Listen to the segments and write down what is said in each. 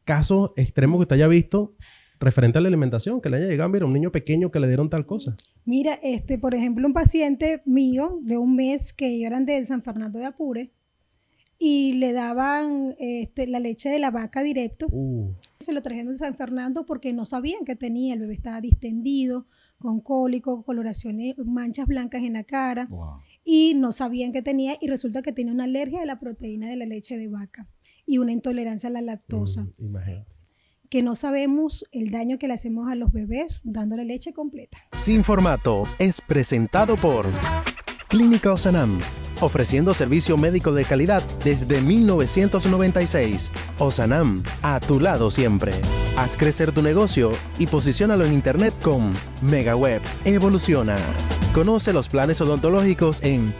casos extremos que usted haya visto referente a la alimentación, que le haya llegado, mira, un niño pequeño que le dieron tal cosa? Mira, por ejemplo, un paciente mío de un mes que ellos eran de San Fernando de Apure y le daban la leche de la vaca directo. Se lo trajeron de San Fernando porque no sabían que tenía. El bebé estaba distendido, con cólico, coloraciones, manchas blancas en la cara. Wow. Y no sabían que tenía, y resulta que tenía una alergia a la proteína de la leche de vaca y una intolerancia a la lactosa. Imagínate. Que no sabemos el daño que le hacemos a los bebés dándole leche completa. Sin Formato es presentado por Clínica Osanam, ofreciendo servicio médico de calidad desde 1996. Osanam, a tu lado siempre. Haz crecer tu negocio y posiciónalo en internet con MegaWeb. Evoluciona. Conoce los planes odontológicos en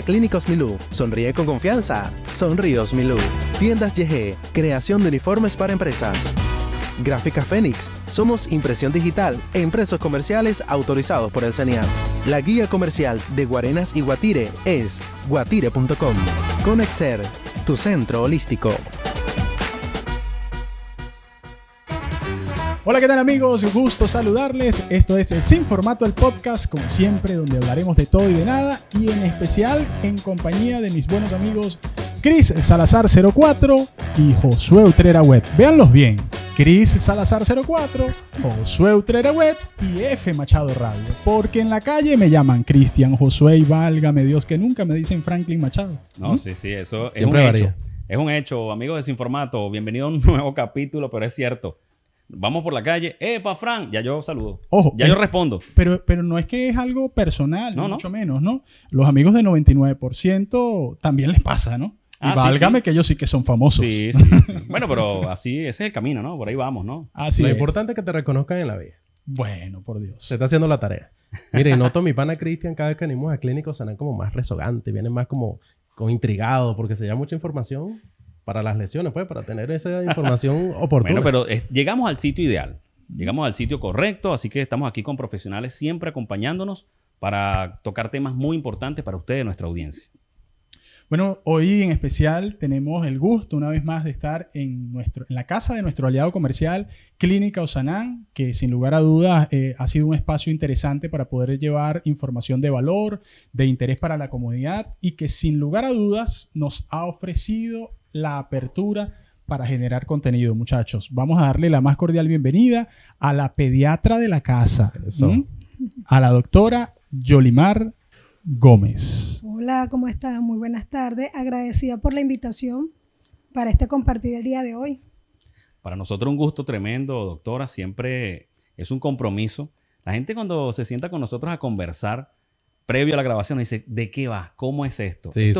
@clínicosmilú. Sonríe con confianza. Sonríos Milú. Tiendas YG, creación de uniformes para empresas. Gráfica Fénix. Somos impresión digital e impresos comerciales autorizados por el CENIAT. La guía comercial de Guarenas y Guatire es guatire.com. Conexer, tu centro holístico. Hola, ¿qué tal amigos? Un gusto saludarles. Esto es Sin Formato, el podcast, como siempre, donde hablaremos de todo y de nada, y en especial en compañía de mis buenos amigos Cris Salazar 04 y Josué Utrera Web. Véanlos bien. Cris Salazar 04, Josué Utrera Web y F Machado Radio. Porque en la calle me llaman Cristian, Josué y válgame Dios que nunca me dicen Franklin Machado. No, sí, eso es Siempre un varía. hecho. Es un hecho, amigos de Sin Formato. Bienvenido a un nuevo capítulo, pero es cierto. Vamos por la calle. ¡Epa, Fran! Ya yo saludo. Ojo, Ya yo respondo. Pero no es que es algo personal, No, mucho menos, ¿no? Los amigos de 99% también les pasa, ¿no? Y Ah, válgame sí. que ellos sí que son famosos. Sí. Bueno, pero así, ese es el camino, ¿no? Por ahí vamos, ¿no? Así Lo es. importante es que te reconozcan en la vida. Bueno, por Dios. Se está haciendo la tarea. Mire, y noto a mi pana Cristian cada vez que venimos a Clínicos serán como más rezogantes, vienen más como intrigados porque se llama mucha información para las lesiones, pues, para tener esa información oportuna. Bueno, pero llegamos al sitio ideal. Llegamos al sitio correcto, así que estamos aquí con profesionales siempre acompañándonos para tocar temas muy importantes para ustedes, nuestra audiencia. Bueno, hoy en especial tenemos el gusto una vez más de estar en la casa de nuestro aliado comercial Clínica Osanam, que sin lugar a dudas ha sido un espacio interesante para poder llevar información de valor, de interés para la comunidad y que sin lugar a dudas nos ha ofrecido la apertura para generar contenido, muchachos. Vamos a darle la más cordial bienvenida a la pediatra de la casa, a la doctora Yolimar Gómez. Hola, ¿cómo están? Muy buenas tardes. Agradecida por la invitación para compartir el día de hoy. Para nosotros un gusto tremendo, doctora. Siempre es un compromiso. La gente cuando se sienta con nosotros a conversar, previo a la grabación, dice, ¿de qué va? ¿Cómo es esto? Sí.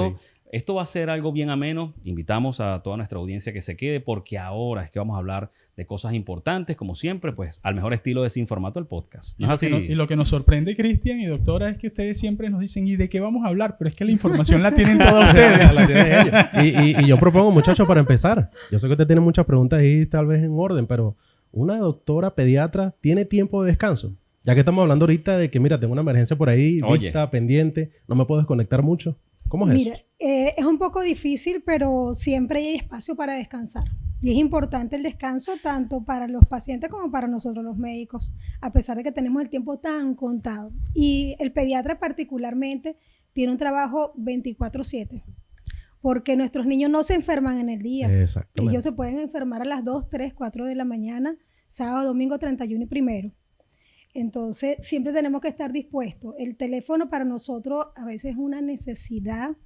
Esto va a ser algo bien ameno. Invitamos a toda nuestra audiencia que se quede porque ahora es que vamos a hablar de cosas importantes, como siempre, pues al mejor estilo de Sin Formato, el podcast. ¿No es así? Y lo que nos sorprende, Cristian y doctora, es que ustedes siempre nos dicen, ¿y de qué vamos a hablar? Pero es que la información la tienen todos ustedes. La tienen ellos. Y yo propongo, muchachos, para empezar, yo sé que usted tiene muchas preguntas ahí tal vez en orden, pero ¿una doctora pediatra tiene tiempo de descanso? Ya que estamos hablando ahorita de que, mira, tengo una emergencia por ahí, vista, pendiente, no me puedo desconectar mucho. ¿Cómo es Mira, es un poco difícil, pero siempre hay espacio para descansar. Y es importante el descanso tanto para los pacientes como para nosotros los médicos, a pesar de que tenemos el tiempo tan contado. Y el pediatra particularmente tiene un trabajo 24/7, porque nuestros niños no se enferman en el día. Exactamente. Ellos se pueden enfermar a las 2, 3, 4 de la mañana, sábado, domingo, 31 y 1. Entonces, siempre tenemos que estar dispuestos. El teléfono para nosotros a veces es una necesidad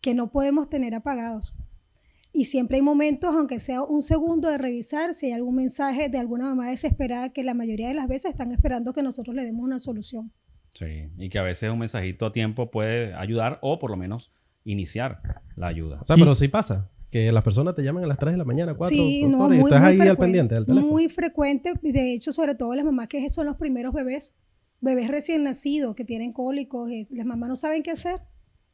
que no podemos tener apagados. Y siempre hay momentos, aunque sea un segundo, de revisar si hay algún mensaje de alguna mamá desesperada que la mayoría de las veces están esperando que nosotros le demos una solución. Sí, y que a veces un mensajito a tiempo puede ayudar o por lo menos iniciar la ayuda. O sea, pero sí pasa. Que las personas te llaman a las 3 de la mañana, 4, Sí, doctor, no, y muy estás ahí al frecuente, pendiente del teléfono. muy frecuente. De hecho, sobre todo las mamás que son los primeros bebés recién nacidos, que tienen cólicos, las mamás no saben qué hacer.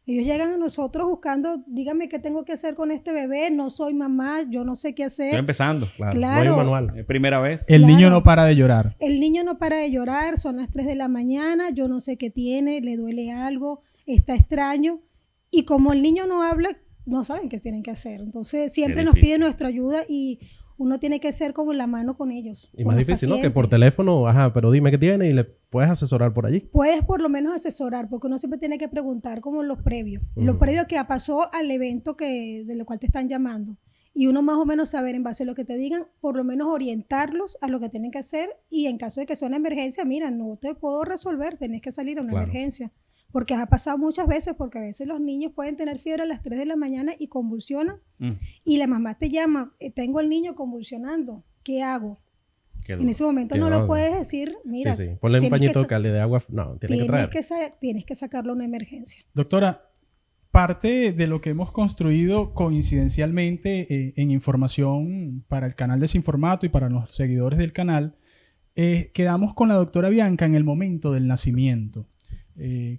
Ellos llegan a nosotros buscando, dígame qué tengo que hacer con este bebé, no soy mamá, yo no sé qué hacer. Estoy empezando. Claro, Claro. no hay un manual. Es primera vez. El Claro. niño no para de llorar. El niño no para de llorar, son las 3 de la mañana, yo no sé qué tiene, le duele algo, está extraño. Y como el niño no habla, no saben qué tienen que hacer. Entonces siempre nos difícil. piden nuestra ayuda y uno tiene que ser como la mano con ellos. Y con más los difícil, ¿no? Que pacientes. por teléfono, ajá, pero dime qué tiene y le puedes asesorar por allí. Puedes por lo menos asesorar, porque uno siempre tiene que preguntar como los previos. Lo previo que pasó al evento de lo cual te están llamando. Y uno más o menos saber en base a lo que te digan, por lo menos orientarlos a lo que tienen que hacer. Y en caso de que sea una emergencia, mira, no te puedo resolver, tenés que salir a una Claro. emergencia. Porque ha pasado muchas veces, porque a veces los niños pueden tener fiebre a las 3 de la mañana y convulsionan. Y la mamá te llama, tengo el niño convulsionando, ¿qué hago? Qué En duro. ese momento Qué no duro. lo puedes decir, mira, Sí, sí. Ponle un tienes pañito que sa- cálido de agua. No, tiene que traer. tienes que sacarlo a una emergencia. Doctora, parte de lo que hemos construido coincidencialmente en información para el canal Desinformato y para los seguidores del canal, quedamos con la doctora Bianca en el momento del nacimiento.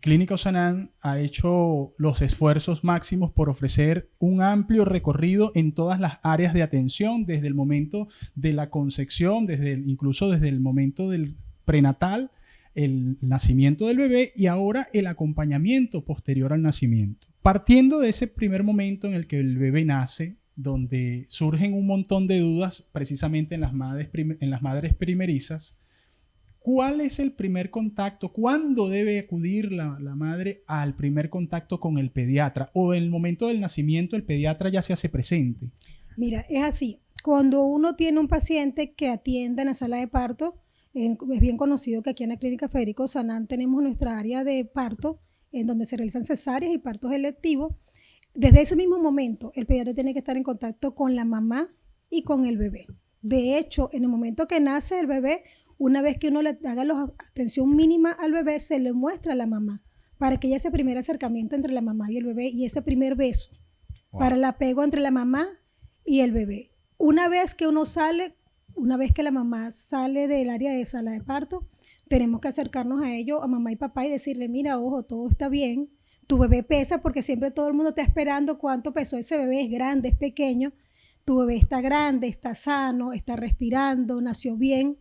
Clínica Osanam ha hecho los esfuerzos máximos por ofrecer un amplio recorrido en todas las áreas de atención, desde el momento de la concepción, incluso desde el momento del prenatal, el nacimiento del bebé y ahora el acompañamiento posterior al nacimiento. Partiendo de ese primer momento en el que el bebé nace, donde surgen un montón de dudas precisamente en las madres primerizas, ¿cuál es el primer contacto? ¿Cuándo debe acudir la madre al primer contacto con el pediatra? ¿O en el momento del nacimiento el pediatra ya se hace presente? Mira, es así. Cuando uno tiene un paciente que atiende en la sala de parto, es bien conocido que aquí en la Clínica Federico Osanam tenemos nuestra área de parto, en donde se realizan cesáreas y partos electivos. Desde ese mismo momento, el pediatra tiene que estar en contacto con la mamá y con el bebé. De hecho, en el momento que nace el bebé, una vez que uno le haga la atención mínima al bebé, se le muestra a la mamá para que haya ese primer acercamiento entre la mamá y el bebé y ese primer beso, para el apego entre la mamá y el bebé. Una vez que la mamá sale del área de sala de parto, tenemos que acercarnos a ellos, a mamá y papá, y decirle, mira, ojo, todo está bien, tu bebé pesa, porque siempre todo el mundo está esperando cuánto pesó ese bebé, es grande, es pequeño, tu bebé está grande, está sano, está respirando, nació bien.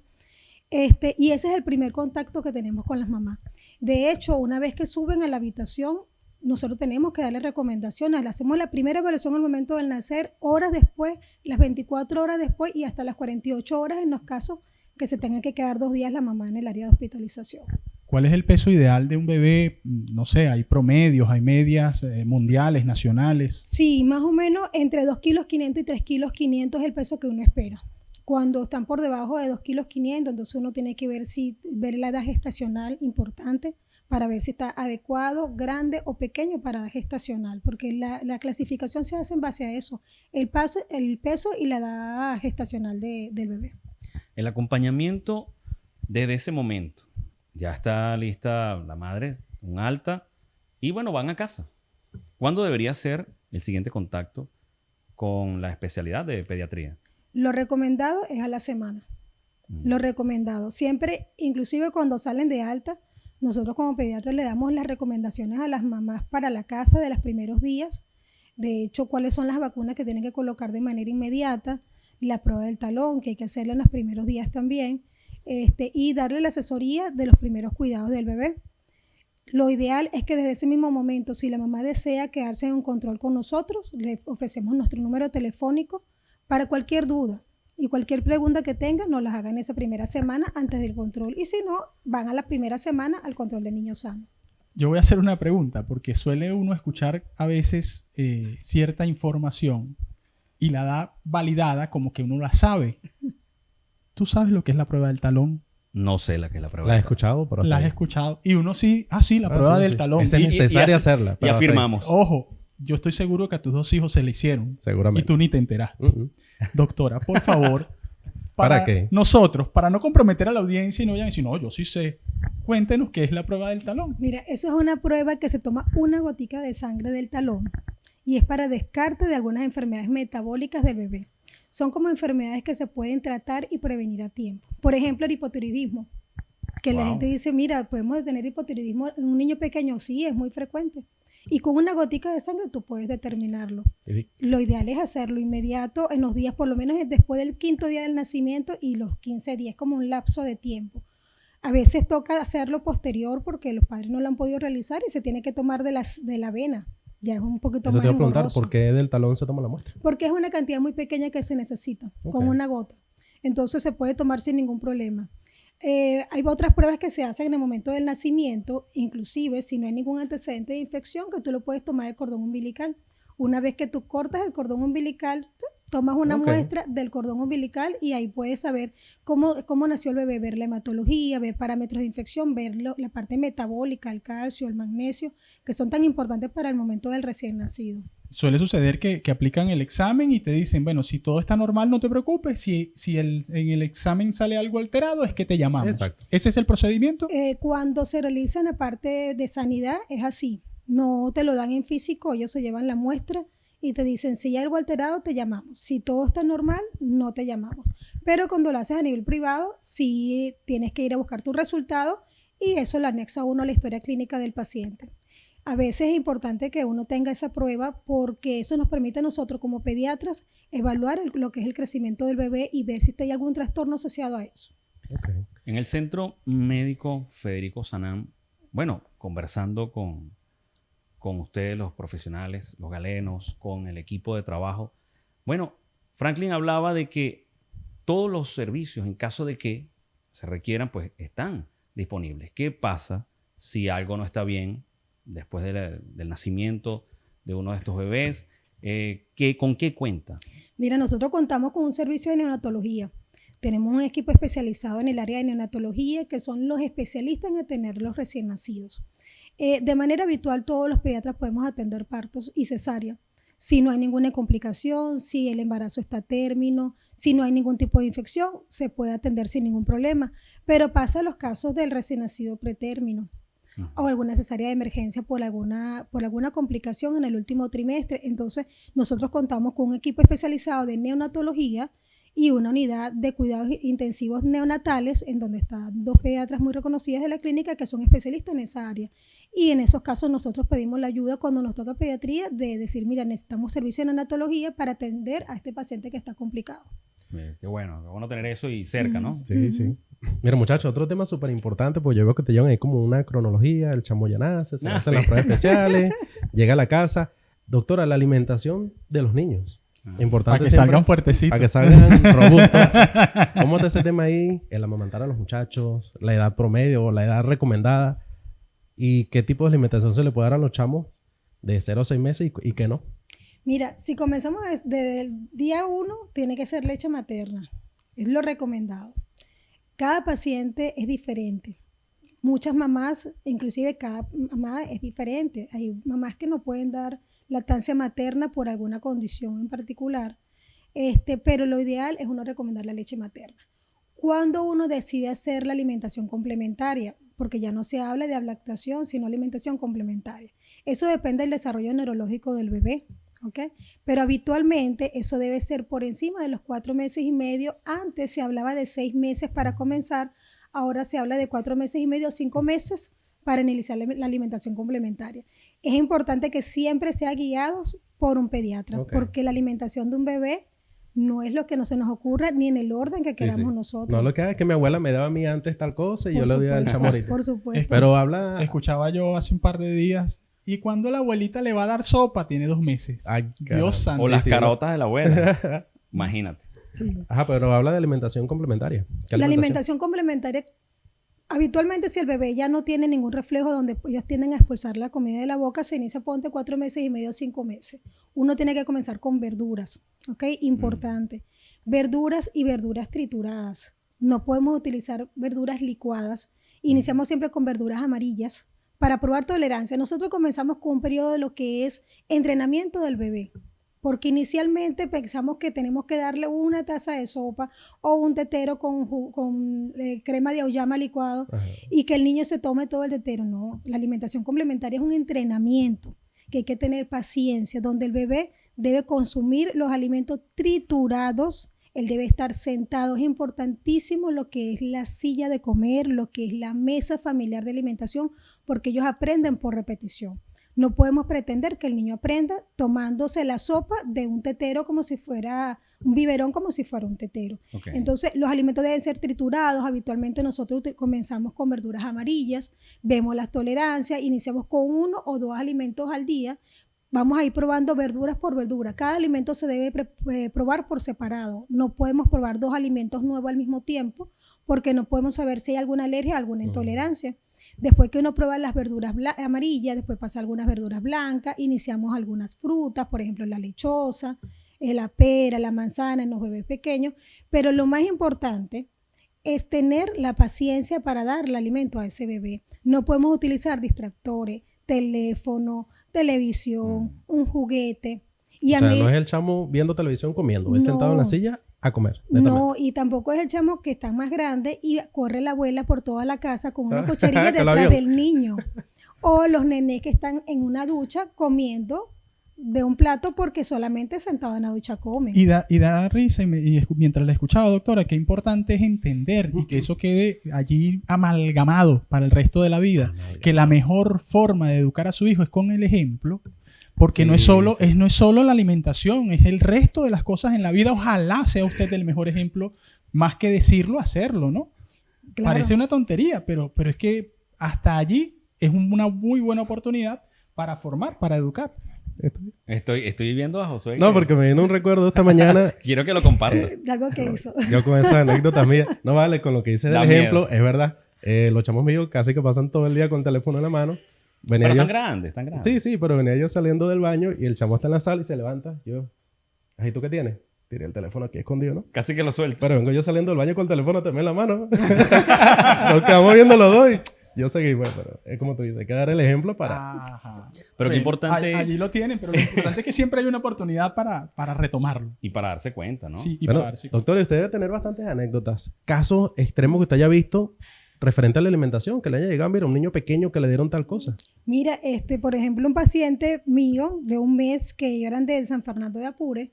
Y ese es el primer contacto que tenemos con las mamás. De hecho, una vez que suben a la habitación, nosotros tenemos que darle recomendaciones. Le hacemos la primera evaluación al momento del nacer, horas después, las 24 horas después y hasta las 48 horas en los casos que se tenga que quedar 2 días la mamá en el área de hospitalización. ¿Cuál es el peso ideal de un bebé? No sé, hay promedios, hay medias mundiales, nacionales. Sí, más o menos entre 2,5 kilos y 3,5 kilos es el peso que uno espera. Cuando están por debajo de 2,5 kilos, entonces uno tiene que ver la edad gestacional importante para ver si está adecuado, grande o pequeño para edad gestacional, porque la clasificación se hace en base a eso, el peso y la edad gestacional del bebé. El acompañamiento desde ese momento. Ya está lista la madre, un alta, y bueno, van a casa. ¿Cuándo debería ser el siguiente contacto con la especialidad de pediatría? Lo recomendado es a la semana. Lo recomendado. Siempre, inclusive cuando salen de alta, nosotros como pediatras le damos las recomendaciones a las mamás para la casa de los primeros días. De hecho, cuáles son las vacunas que tienen que colocar de manera inmediata, la prueba del talón, que hay que hacerla en los primeros días también, y darle la asesoría de los primeros cuidados del bebé. Lo ideal es que desde ese mismo momento, si la mamá desea quedarse en un control con nosotros, le ofrecemos nuestro número telefónico para cualquier duda y cualquier pregunta que tengan, nos las hagan esa primera semana antes del control. Y si no, van a la primera semana al control de niño sano. Yo voy a hacer una pregunta, porque suele uno escuchar a veces cierta información y la da validada como que uno la sabe. ¿Tú sabes lo que es la prueba del talón? No sé la que es la prueba. La he del talón. escuchado, pero La has hasta ahí. escuchado. Y uno sí, la prueba sí, del sí. talón. Es Y- necesaria así- hacerla. Y pero hasta ahí. afirmamos. Ojo, yo estoy seguro que a tus 2 hijos se le hicieron. Y Seguramente. tú ni te enteraste. Doctora, por favor. ¿Para qué? Nosotros, para no comprometer a la audiencia y no vayan a decir, no, yo sí sé. Cuéntenos qué es la prueba del talón. Mira, eso es una prueba que se toma una gotica de sangre del talón y es para descarte de algunas enfermedades metabólicas del bebé. Son como enfermedades que se pueden tratar y prevenir a tiempo. Por ejemplo, el hipotiroidismo, que la Wow. gente dice, mira, podemos tener hipotiroidismo en un niño pequeño. Sí, es muy frecuente. Y con una gotica de sangre tú puedes determinarlo. Lo ideal es hacerlo inmediato en los días, por lo menos después del 5.º día del nacimiento y los 15 días, como un lapso de tiempo. A veces toca hacerlo posterior porque los padres no lo han podido realizar y se tiene que tomar de la vena Ya es un poquito Eso más te iba a preguntar, engorroso. ¿por qué del talón se toma la muestra? Porque es una cantidad muy pequeña que se necesita, Ok. como una gota. Entonces se puede tomar sin ningún problema. Hay otras pruebas que se hacen en el momento del nacimiento, inclusive si no hay ningún antecedente de infección, que tú lo puedes tomar el cordón umbilical. Una vez que tú cortas el cordón umbilical, tomas una Ok. muestra del cordón umbilical y ahí puedes saber cómo nació el bebé, ver la hematología, ver parámetros de infección, ver la parte metabólica, el calcio, el magnesio, que son tan importantes para el momento del recién nacido. Suele suceder que aplican el examen y te dicen, bueno, si todo está normal, no te preocupes. Si en el examen sale algo alterado, es que te llamamos. Exacto. ¿Ese es el procedimiento? Cuando se realiza en la parte de sanidad es así. No te lo dan en físico, ellos se llevan la muestra y te dicen, si hay algo alterado, te llamamos. Si todo está normal, no te llamamos. Pero cuando lo haces a nivel privado, sí tienes que ir a buscar tu resultado y eso lo anexa uno a la historia clínica del paciente. A veces es importante que uno tenga esa prueba porque eso nos permite a nosotros como pediatras evaluar lo que es el crecimiento del bebé y ver si hay algún trastorno asociado a eso. Ok. En el Centro Médico Federico Sanam, bueno, conversando con ustedes, los profesionales, los galenos, con el equipo de trabajo, bueno, Franklin hablaba de que todos los servicios, en caso de que se requieran, pues están disponibles. ¿Qué pasa si algo no está bien después del nacimiento de uno de estos bebés? ¿Con qué cuenta? Mira, nosotros contamos con un servicio de neonatología. Tenemos un equipo especializado en el área de neonatología que son los especialistas en atender los recién nacidos. De manera habitual, todos los pediatras podemos atender partos y cesárea. Si no hay ninguna complicación, si el embarazo está a término, si no hay ningún tipo de infección, se puede atender sin ningún problema. Pero pasa los casos del recién nacido pretérmino o alguna cesárea de emergencia por alguna complicación en el último trimestre. Entonces, nosotros contamos con un equipo especializado de neonatología y una unidad de cuidados intensivos neonatales en donde están 2 pediatras muy reconocidas de la clínica que son especialistas en esa área. Y en esos casos nosotros pedimos la ayuda cuando nos toca pediatría de decir, mira, necesitamos servicio de neonatología para atender a este paciente que está complicado. Qué bueno tener eso y cerca, ¿no? Sí, sí. Mira, muchachos, otro tema súper importante, pues yo veo que te llevan ahí como una cronología, el chamo ya nace, se hacen sí. las pruebas especiales, llega a la casa. Doctora, la alimentación de los niños. Importante Para que siempre, salgan fuertecitos. para que salgan robustos. ¿Cómo está ese tema ahí? El amamantar a los muchachos, la edad promedio o la edad recomendada. ¿Y qué tipo de alimentación se le puede dar a los chamos de 0 a 6 meses y qué no? Mira, si comenzamos desde el día 1, tiene que ser leche materna. Es lo recomendado. Cada paciente es diferente. Muchas mamás, inclusive cada mamá es diferente. Hay mamás que no pueden dar lactancia materna por alguna condición en particular, pero lo ideal es uno recomendar la leche materna. Cuando uno decide hacer la alimentación complementaria, porque ya no se habla de ablactación, sino alimentación complementaria. Eso depende del desarrollo neurológico del bebé, ¿ok? Pero habitualmente eso debe ser por encima de los 4 meses y medio. Antes se hablaba de 6 meses para comenzar, ahora se habla de 4 meses y medio, 5 meses para iniciar la alimentación complementaria. Es importante que siempre sea guiados por un pediatra, porque la alimentación de un bebé no es lo que no se nos ocurra ni en el orden que queramos nosotros. No lo que haga es que mi abuela me daba a mí antes tal cosa y yo le doy al chamo ahorita. Por supuesto. Pero habla... Escuchaba yo hace un par de días. ¿Y cuando la abuelita le va a dar sopa? Tiene 2 meses. Ay, Dios santo. O las sí, carotas de la abuela. Imagínate. Sí. Ajá, pero habla de alimentación complementaria. ¿Qué La alimentación complementaria, habitualmente si el bebé ya no tiene ningún reflejo donde ellos tienden a expulsar la comida de la boca, se inicia ponte 4 meses y medio, 5 meses. Uno tiene que comenzar con verduras, ¿ok? Importante. Verduras y verduras trituradas. No podemos utilizar verduras licuadas. Iniciamos siempre con verduras amarillas para probar tolerancia. Nosotros comenzamos con un periodo de lo que es entrenamiento del bebé. Porque inicialmente pensamos que tenemos que darle una taza de sopa o un tetero con crema de auyama licuado. Ajá. Y que el niño se tome todo el tetero. No, la alimentación complementaria es un entrenamiento que hay que tener paciencia, donde el bebé debe consumir los alimentos triturados, él debe estar sentado. Es importantísimo lo que es la silla de comer, lo que es la mesa familiar de alimentación, porque ellos aprenden por repetición. No podemos pretender que el niño aprenda tomándose la sopa de un tetero como si fuera un biberón, como si fuera un tetero. Okay. Entonces, los alimentos deben ser triturados. Habitualmente nosotros comenzamos con verduras amarillas, vemos las tolerancias, iniciamos con 1 o 2 alimentos al día, Vamos a ir probando verduras por verdura. Cada alimento se debe probar por separado. No podemos probar 2 alimentos nuevos al mismo tiempo porque no podemos saber si hay alguna alergia o alguna intolerancia. Después que uno prueba las verduras amarillas, después pasa algunas verduras blancas, iniciamos algunas frutas, por ejemplo la lechosa, la pera, la manzana en los bebés pequeños. Pero lo más importante es tener la paciencia para darle alimento a ese bebé. No podemos utilizar distractores, teléfono, televisión, un juguete. Y O sea, no es el chamo viendo televisión comiendo, es sentado en la silla a comer. No, y tampoco es el chamo que está más grande y corre la abuela por toda la casa con una cucharilla Que lo detrás vio. del niño. O los nenes que están en una ducha comiendo de un plato porque solamente sentado en la ducha comen. Y da risa, mientras la escuchaba, doctora, qué importante es entender y que eso quede allí amalgamado para el resto de la vida, que la mejor forma de educar a su hijo es con el ejemplo, porque Sí, no es solo, sí, no es solo la alimentación, es el resto de las cosas en la vida. Ojalá sea usted el mejor ejemplo, más que decirlo, hacerlo, ¿no? Claro. Parece una tontería, pero es que hasta allí es una muy buena oportunidad para formar, para educar. Estoy viendo a Josué. No, que- porque me vino un recuerdo esta mañana. Quiero que lo comparta. Algo que hizo. Yo con esas anécdotas mías. No vale, con lo que dice del Da ejemplo, miedo. es verdad. Los chamos míos casi que pasan todo el día con el teléfono en la mano. Venía Pero yo- están grandes, están grandes. Sí, sí, pero venía yo saliendo del baño y el chamo está en la sala y se levanta. Yo, ¿y tú qué tienes? Tiré el teléfono aquí escondido, ¿no? Casi que lo suelto. Pero vengo yo saliendo del baño con el teléfono también en la mano. Nos quedamos viendo los dos y yo seguí, bueno, pero es como tú dices, hay que dar el ejemplo para... Ajá. Pero Bueno, qué importante. Allí lo tienen, pero lo importante es que siempre hay una oportunidad para retomarlo. Y para darse cuenta, ¿no? Sí, y Bueno, para darse- doctor, usted debe tener bastantes anécdotas. Casos extremos que usted haya visto referente a la alimentación, que le haya llegado, mira, un niño pequeño que le dieron tal cosa. Mira, por ejemplo, un paciente mío de un mes que ellos eran de San Fernando de Apure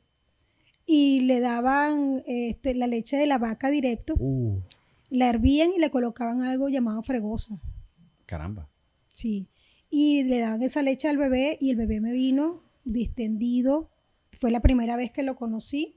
y le daban la leche de la vaca directo, la hervían y le colocaban algo llamado fregosa. Caramba. Sí. Y le daban esa leche al bebé y el bebé me vino distendido. Fue la primera vez que lo conocí.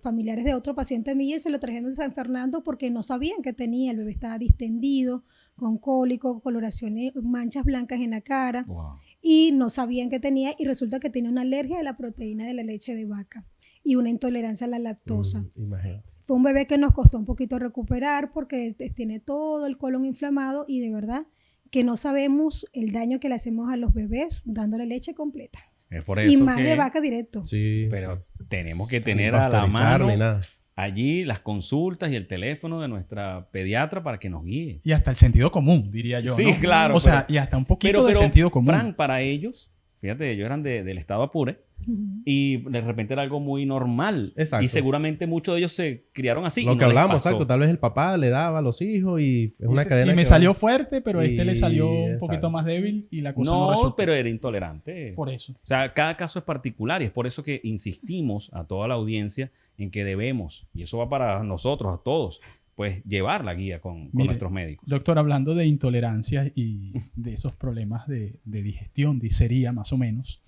Familiares de otro paciente mío se lo trajeron de San Fernando porque no sabían que tenía. El bebé estaba distendido, con cólico, coloraciones, manchas blancas en la cara. Wow. Y no sabían que tenía y resulta que tenía una alergia a la proteína de la leche de vaca y una intolerancia a la lactosa. Imagínate. Fue un bebé que nos costó un poquito recuperar porque tiene todo el colon inflamado y de verdad que no sabemos el daño que le hacemos a los bebés dándole leche completa. Es por eso Y más que... de vaca directo. Sí, Pero sí. tenemos que Sin tener a la pasteurizar mano ni nada. allí las consultas y el teléfono de nuestra pediatra para que nos guíe. Y hasta el sentido común, diría yo. Sí, ¿no? claro, O sea, pero- y hasta un poquito de sentido común. Fran, para ellos, fíjate, ellos eran del estado Apure Ujú. y de repente era algo muy normal. Exacto. Y seguramente muchos de ellos se criaron así. Lo y que no les hablamos, pasó. exacto. Tal vez el papá le daba a los hijos y es una Y cadena me que salió va- fuerte, pero este le salió un Exacto. poquito más débil y la cosa no, No, resultó. pero era intolerante. Por eso. O sea, cada caso es particular y es por eso que insistimos a toda la audiencia en que debemos, y eso va para nosotros, a todos, pues llevar la guía con Mire, nuestros médicos. Doctor, hablando de intolerancias y de esos problemas de digestión, disería más o menos,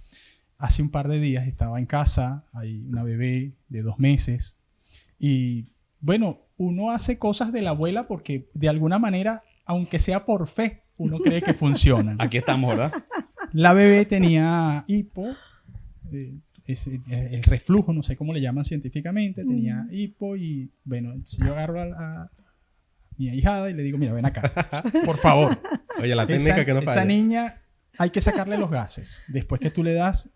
hace un par de días estaba en casa, hay una bebé de 2 meses y bueno, uno hace cosas de la abuela porque de alguna manera, aunque sea por fe, uno cree que funcionan. Aquí estamos, ¿verdad? La bebé tenía hipo, el reflujo, no sé cómo le llaman científicamente, tenía hipo y bueno, si yo agarro a mi ahijada y le digo, mira, ven acá, por favor. Oye, la técnica que no Esa falla. niña hay que sacarle los gases. Después que tú le das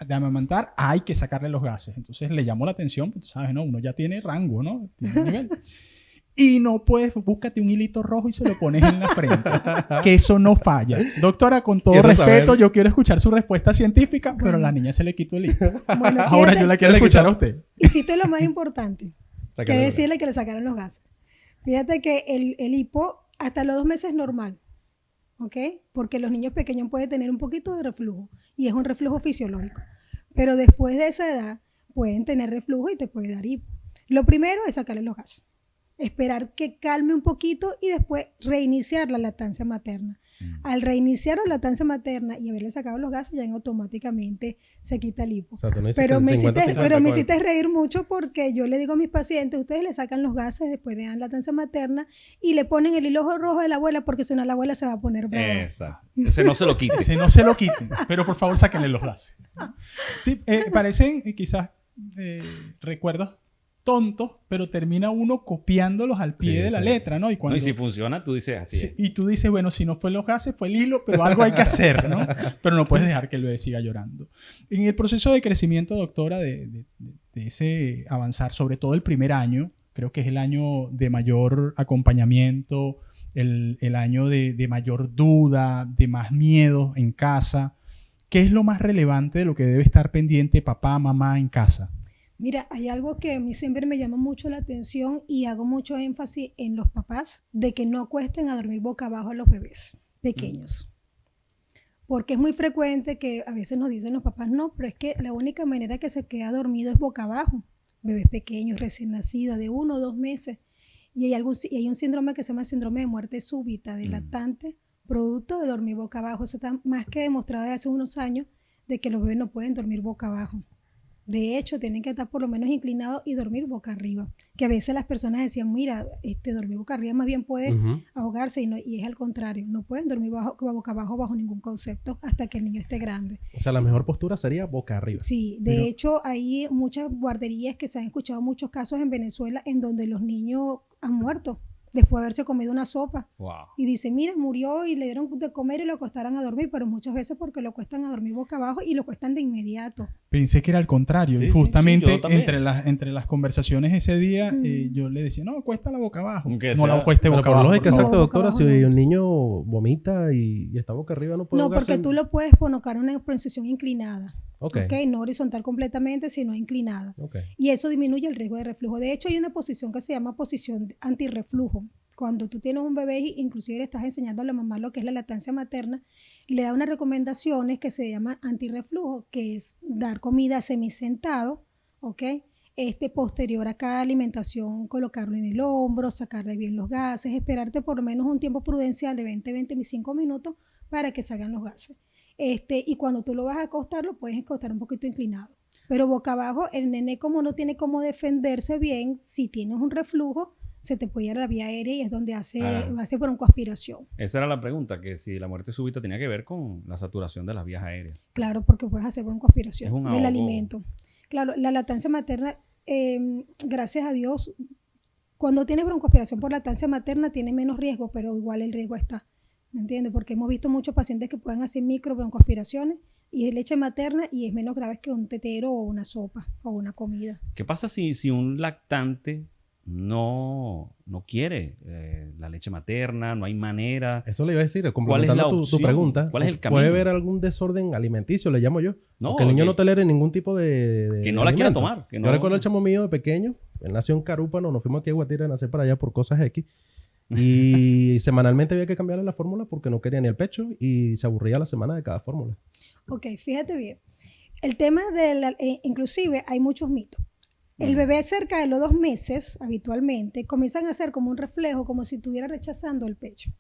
de amamantar, hay que sacarle los gases. Entonces le llamó la atención, pues, sabes, ¿no? Uno ya tiene rango, ¿no? Tiene nivel. Y no puedes, búscate un hilito rojo y se lo pones en la frente. Que eso no falla. Doctora, con todo Quiero respeto, saber. yo quiero escuchar su respuesta científica, pero a la niña se le quitó el hilo. Bueno, Ahora fíjate, yo la quiero se le escuchar quitó. a usted. hiciste lo más importante, que Sácale la- decirle que le sacaron los gases. Fíjate que el hipo hasta los 2 meses es normal, ¿ok? Porque los niños pequeños pueden tener un poquito de reflujo y es un reflujo fisiológico. Pero después de esa edad pueden tener reflujo y te puede dar hipo. Lo primero es sacarle los gases. Esperar que calme un poquito y después reiniciar la lactancia materna. Al reiniciar la lactancia materna y haberle sacado los gases, ya automáticamente se quita el hipo. O sea, tú no dices Pero que me 50-50 hiciste reír mucho porque yo le digo a mis pacientes, ustedes le sacan los gases después de dar lactancia materna y le ponen el hilo rojo de la abuela porque si no la abuela se va a poner brava. Exacto. Ese no se lo quite. Ese no se lo quiten, pero por favor sáquenle los gases. Sí, parecen quizás recuerdos tontos, pero termina uno copiándolos al pie Sí, de la sí. letra, ¿no? Y No, cuando, y si funciona, tú dices así. sí, es. y tú dices, bueno, si no fue los gases, fue el hilo, pero algo hay que hacer, ¿no? Pero no puedes dejar que el bebé siga llorando. En el proceso de crecimiento, doctora, de ese avanzar, sobre todo el primer año, creo que es el año de mayor acompañamiento, el año de mayor duda, de más miedo en casa. ¿Qué es lo más relevante de lo que debe estar pendiente papá, mamá en casa? Mira, hay algo que a mí siempre me llama mucho la atención y hago mucho énfasis en los papás, de que no acuesten a dormir boca abajo a los bebés pequeños. Porque es muy frecuente que a veces nos dicen los papás, no, pero es que la única manera que se queda dormido es boca abajo. Bebés pequeños, recién nacidos, de 1 o 2 meses. Y hay un síndrome que se llama síndrome de muerte súbita del lactante, producto de dormir boca abajo. Eso está más que demostrado desde hace unos años de que los bebés no pueden dormir boca abajo. De hecho, tienen que estar por lo menos inclinados y dormir boca arriba. Que a veces las personas decían, mira, dormir boca arriba más bien puede ahogarse y es al contrario. No pueden dormir boca abajo bajo ningún concepto hasta que el niño esté grande. O sea, la mejor postura sería boca arriba. Sí, de hecho hay muchas guarderías que se han escuchado muchos casos en Venezuela en donde los niños han muerto después de haberse comido una sopa. Wow. Y dice, mira, murió y le dieron de comer y lo acostaron a dormir, pero muchas veces porque lo cuestan a dormir boca abajo y lo cuestan de inmediato. Pensé que era al contrario. Sí, y sí, justamente sí, yo también. entre las conversaciones ese día, yo le decía, no, cuesta la boca abajo. Aunque No sea- la cueste Pero boca por abajo. lógica, por favor. exacto, No, doctora, boca si abajo no. un niño vomita y está boca arriba, no puede No, ahogarse porque en- tú lo puedes colocar en una posición inclinada. Ok. ¿Ok? No horizontal completamente, sino inclinada. Ok. Y eso disminuye el riesgo de reflujo. De hecho, hay una posición que se llama posición antirreflujo. Cuando tú tienes un bebé y inclusive le estás enseñando a la mamá lo que es la lactancia materna, le da unas recomendaciones que se llaman antirreflujo, que es dar comida semisentado, ¿ok? Posterior a cada alimentación, colocarlo en el hombro, sacarle bien los gases, esperarte por lo menos un tiempo prudencial de 20-25 minutos para que salgan los gases. Y cuando tú lo vas a acostar, lo puedes acostar un poquito inclinado. Pero boca abajo, el nene como no tiene cómo defenderse bien, si tienes un reflujo, se te puede ir a la vía aérea y es donde hace broncoaspiración. Esa era la pregunta, que si la muerte súbita tenía que ver con la saturación de las vías aéreas. Claro, porque puedes hacer broncoaspiración Es un del ahogo. alimento. Claro, la lactancia materna, gracias a Dios, cuando tienes broncoaspiración por lactancia materna tiene menos riesgo, pero igual el riesgo está. ¿Me entiendes? Porque hemos visto muchos pacientes que pueden hacer micro broncoaspiraciones y es leche materna y es menos grave que un tetero o una sopa o una comida. ¿Qué pasa si un lactante no quiere la leche materna, no hay manera? Eso le iba a decir, ¿Cuál es complementando la tu opción? pregunta. ¿Cuál es el Puede camino? haber algún desorden alimenticio, le llamo yo. No, que el niño que- no tolere ningún tipo de que no la quiera alimento. tomar, que no- Yo recuerdo el chamo mío de pequeño, él nació en Carúpano, nos fuimos aquí a Guatire a nacer para allá por cosas X. Y semanalmente había que cambiarle la fórmula porque no quería ni el pecho y se aburría la semana de cada fórmula. Ok, fíjate bien. El tema inclusive hay muchos mitos. El bebé cerca de los 2 meses, habitualmente, comienzan a hacer como un reflejo, como si estuviera rechazando el pecho.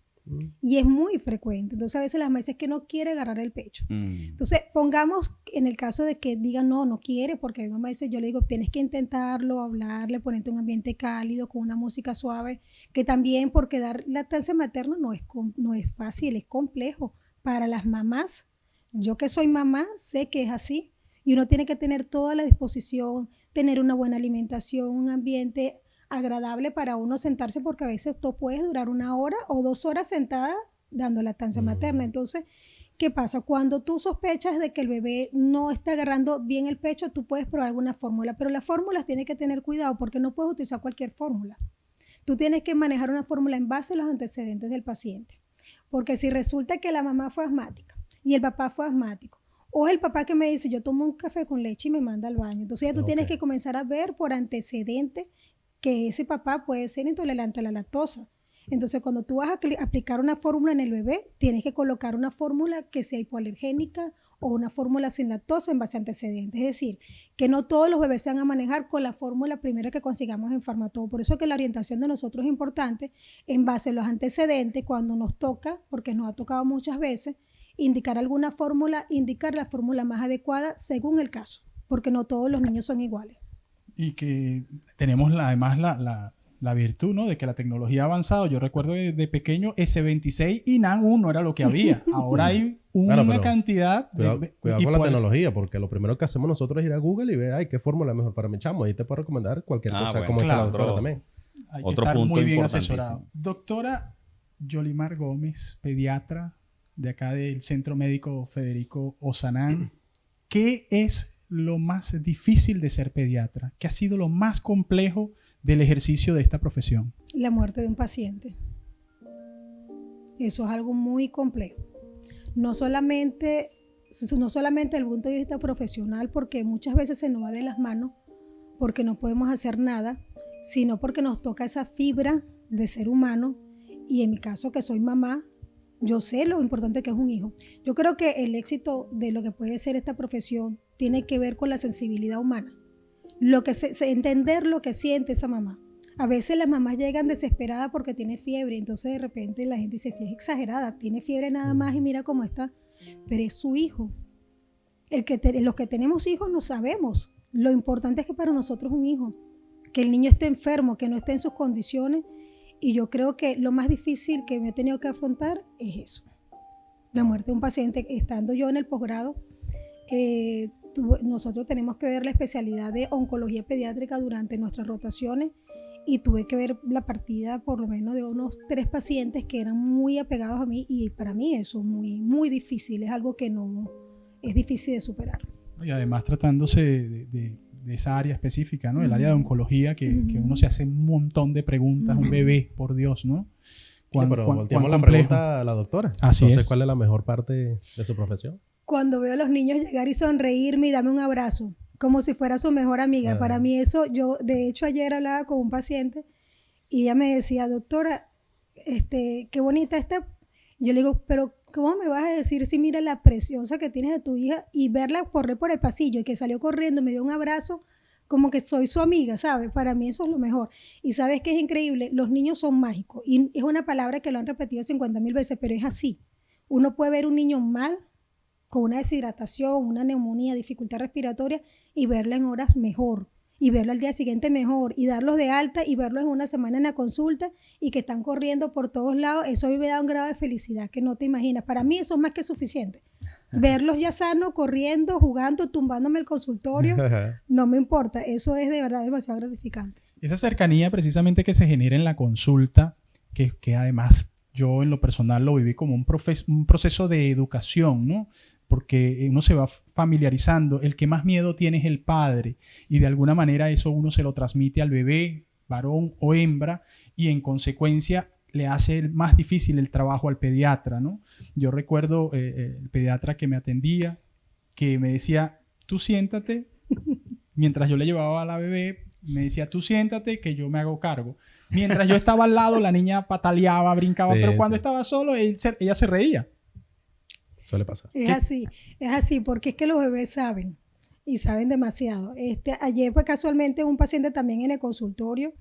Y es muy frecuente. Entonces, a veces las mamás es que no quiere agarrar el pecho. Entonces, pongamos en el caso de que digan no quiere, porque mi mamá dice, yo le digo, tienes que intentarlo, hablarle, ponerte un ambiente cálido, con una música suave, que también porque dar lactancia materna no es fácil, es complejo. Para las mamás, yo que soy mamá, sé que es así. Y uno tiene que tener toda la disposición, tener una buena alimentación, un ambiente agradable para uno sentarse, porque a veces tú puedes durar 1 hora o 2 horas sentada dando lactancia materna. Entonces, ¿qué pasa? Cuando tú sospechas de que el bebé no está agarrando bien el pecho, tú puedes probar alguna fórmula, pero las fórmulas tienes que tener cuidado porque no puedes utilizar cualquier fórmula. Tú tienes que manejar una fórmula en base a los antecedentes del paciente, porque si resulta que la mamá fue asmática y el papá fue asmático, o el papá que me dice, yo tomo un café con leche y me manda al baño, entonces ya tú tienes que comenzar a ver por antecedente que ese papá puede ser intolerante a la lactosa. Entonces, cuando tú vas a aplicar una fórmula en el bebé, tienes que colocar una fórmula que sea hipoalergénica o una fórmula sin lactosa en base a antecedentes. Es decir, que no todos los bebés se van a manejar con la fórmula primera que consigamos en Farmatodo. Por eso que la orientación de nosotros es importante en base a los antecedentes cuando nos toca, porque nos ha tocado muchas veces, indicar alguna fórmula, indicar la fórmula más adecuada según el caso, porque no todos los niños son iguales. Y que tenemos además la virtud, ¿no? De que la tecnología ha avanzado. Yo recuerdo de pequeño S26 y NAN 1 era lo que había. Ahora hay una cantidad de... Cuidado con la tecnología, porque lo primero que hacemos nosotros es ir a Google y ver, ay, qué fórmula es mejor para mi chamo. Ahí te puedo recomendar cualquier cosa, bueno, como claro, esa doctora también. Hay que Otro estar punto muy bien importantísimo. asesorado. Doctora Yolimar Gómez, pediatra de acá del Centro Médico Federico Ozanam. ¿Qué es lo más difícil de ser pediatra? ¿Qué ha sido lo más complejo del ejercicio de esta profesión? La muerte de un paciente. Eso es algo muy complejo. No solamente desde el punto de vista profesional, porque muchas veces se nos va de las manos, porque no podemos hacer nada, sino porque nos toca esa fibra de ser humano. Y en mi caso, que soy mamá, yo sé lo importante que es un hijo. Yo creo que el éxito de lo que puede ser esta profesión tiene que ver con la sensibilidad humana. Entender lo que siente esa mamá. A veces las mamás llegan desesperadas porque tiene fiebre, entonces de repente la gente dice, sí, es exagerada, tiene fiebre nada más y mira cómo está. Pero es su hijo. Los que tenemos hijos no sabemos. Lo importante es que para nosotros es un hijo. Que el niño esté enfermo, que no esté en sus condiciones. Y yo creo que lo más difícil que me he tenido que afrontar es eso. La muerte de un paciente. Estando yo en el posgrado, nosotros tenemos que ver la especialidad de oncología pediátrica durante nuestras rotaciones y tuve que ver la partida por lo menos de unos 3 pacientes que eran muy apegados a mí y para mí eso es muy, muy difícil. Es algo que no es difícil de superar. Y además tratándose de esa área específica, ¿no? El área de oncología que uno se hace un montón de preguntas, un bebé, por Dios, ¿no? Pero volteamos la pregunta a la doctora. Así Entonces, es. ¿cuál es la mejor parte de su profesión? Cuando veo a los niños llegar y sonreírme y darme un abrazo, como si fuera su mejor amiga. Para mí eso, yo de hecho ayer hablaba con un paciente y ella me decía, doctora, qué bonita está. Yo le digo, pero ¿cómo me vas a decir si mira la preciosa que tienes de tu hija y verla correr por el pasillo y que salió corriendo, me dio un abrazo, como que soy su amiga, ¿sabes? Para mí eso es lo mejor. Y ¿sabes qué es increíble? Los niños son mágicos. Y es una palabra que lo han repetido 50,000 veces, pero es así. Uno puede ver un niño mal, con una deshidratación, una neumonía, dificultad respiratoria, y verla en horas mejor, y verlo al día siguiente mejor, y darlos de alta, y verlos en una semana en la consulta, y que están corriendo por todos lados. Eso a mí me da un grado de felicidad que no te imaginas. Para mí eso es más que suficiente. Verlos ya sanos, corriendo, jugando, tumbándome el consultorio, no me importa. Eso es de verdad demasiado gratificante. Esa cercanía precisamente que se genera en la consulta, que además yo en lo personal lo viví como un proceso de educación, ¿no? Porque uno se va familiarizando. El que más miedo tiene es el padre y de alguna manera eso uno se lo transmite al bebé, varón o hembra, y en consecuencia le hace más difícil el trabajo al pediatra, ¿no? Yo recuerdo el pediatra que me atendía, que me decía, tú siéntate, mientras yo le llevaba a la bebé, me decía, tú siéntate que yo me hago cargo. Mientras yo estaba al lado, la niña pataleaba, brincaba, sí, pero cuando estaba solo, ella se reía. Suele pasar. Es así, porque es que los bebés saben, y saben demasiado. Ayer, pues casualmente, un paciente también en el consultorio,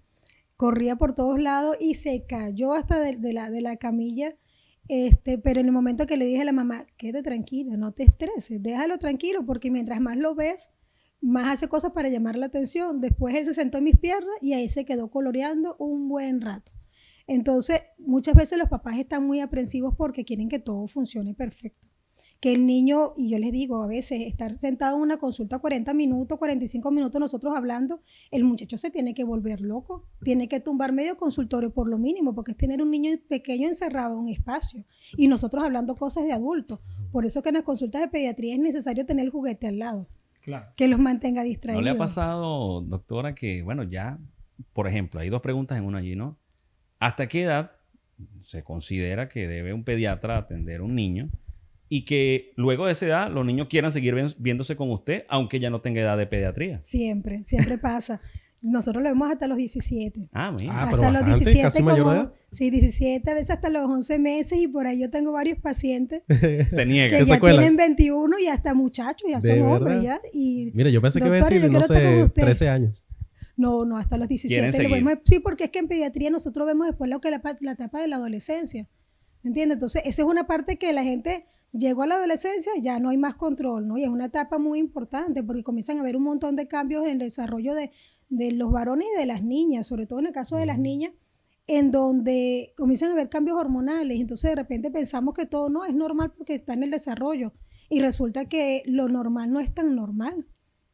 corría por todos lados y se cayó hasta de la camilla, pero en el momento que le dije a la mamá, quédate tranquila, no te estreses, déjalo tranquilo, porque mientras más lo ves, más hace cosas para llamar la atención. Después él se sentó en mis piernas y ahí se quedó coloreando un buen rato. Entonces, muchas veces los papás están muy aprensivos porque quieren que todo funcione perfecto. Que el niño, y yo les digo a veces, estar sentado en una consulta 40 minutos, 45 minutos nosotros hablando, el muchacho se tiene que volver loco, tiene que tumbar medio consultorio por lo mínimo, porque es tener un niño pequeño encerrado en un espacio y nosotros hablando cosas de adultos. Por eso que en las consultas de pediatría es necesario tener el juguete al lado, claro, que los mantenga distraídos. ¿No le ha pasado, doctora, que, bueno, ya, por ejemplo, hay 2 preguntas en una allí, ¿no? ¿Hasta qué edad se considera que debe un pediatra atender a un niño? Y que luego de esa edad los niños quieran seguir viéndose con usted, aunque ya no tenga edad de pediatría. Siempre pasa. Nosotros lo vemos hasta los 17. Ah, mira. Ah, pero Hasta los bastante, 17 casi mayor de edad. sí, 17, a veces hasta los 11 meses y por ahí yo tengo varios pacientes Se niega. que ¿Qué ya secuela? tienen 21 y hasta muchachos, ya ¿De son verdad? hombres ya. Y Mira, yo pensé que iba a doctora, decir, yo no quiero estar con sé, usted. 13 años. no, hasta los 17. Quieren Lo seguir. vemos- sí, porque es que en pediatría nosotros vemos después lo que es la etapa de la adolescencia. ¿Me entiendes? Entonces, esa es una parte que la gente llegó a la adolescencia, ya no hay más control, ¿no? Y es una etapa muy importante porque comienzan a haber un montón de cambios en el desarrollo de los varones y de las niñas, sobre todo en el caso de las niñas, en donde comienzan a haber cambios hormonales. Entonces, de repente pensamos que todo no es normal porque está en el desarrollo. Y resulta que lo normal no es tan normal.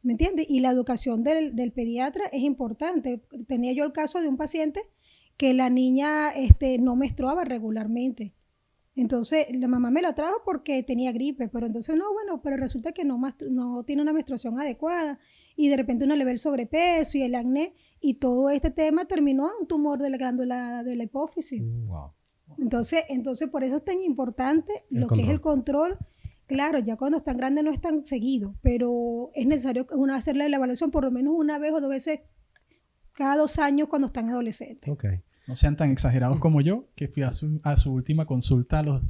¿Me entiendes? Y la educación del pediatra es importante. Tenía yo el caso de un paciente que la niña no menstruaba regularmente. Entonces, la mamá me la trajo porque tenía gripe, pero entonces pero resulta que no tiene una menstruación adecuada y de repente uno le ve el sobrepeso y el acné y todo este tema terminó en un tumor de la glándula de la hipófisis. Wow. Entonces, por eso es tan importante El lo que es el control. control. Claro, ya cuando están grandes no es tan seguido, pero es necesario que uno hacerle la evaluación por lo menos una vez o 2 veces cada 2 años cuando están adolescentes. Ok. No sean tan exagerados como yo, que fui a su última consulta a los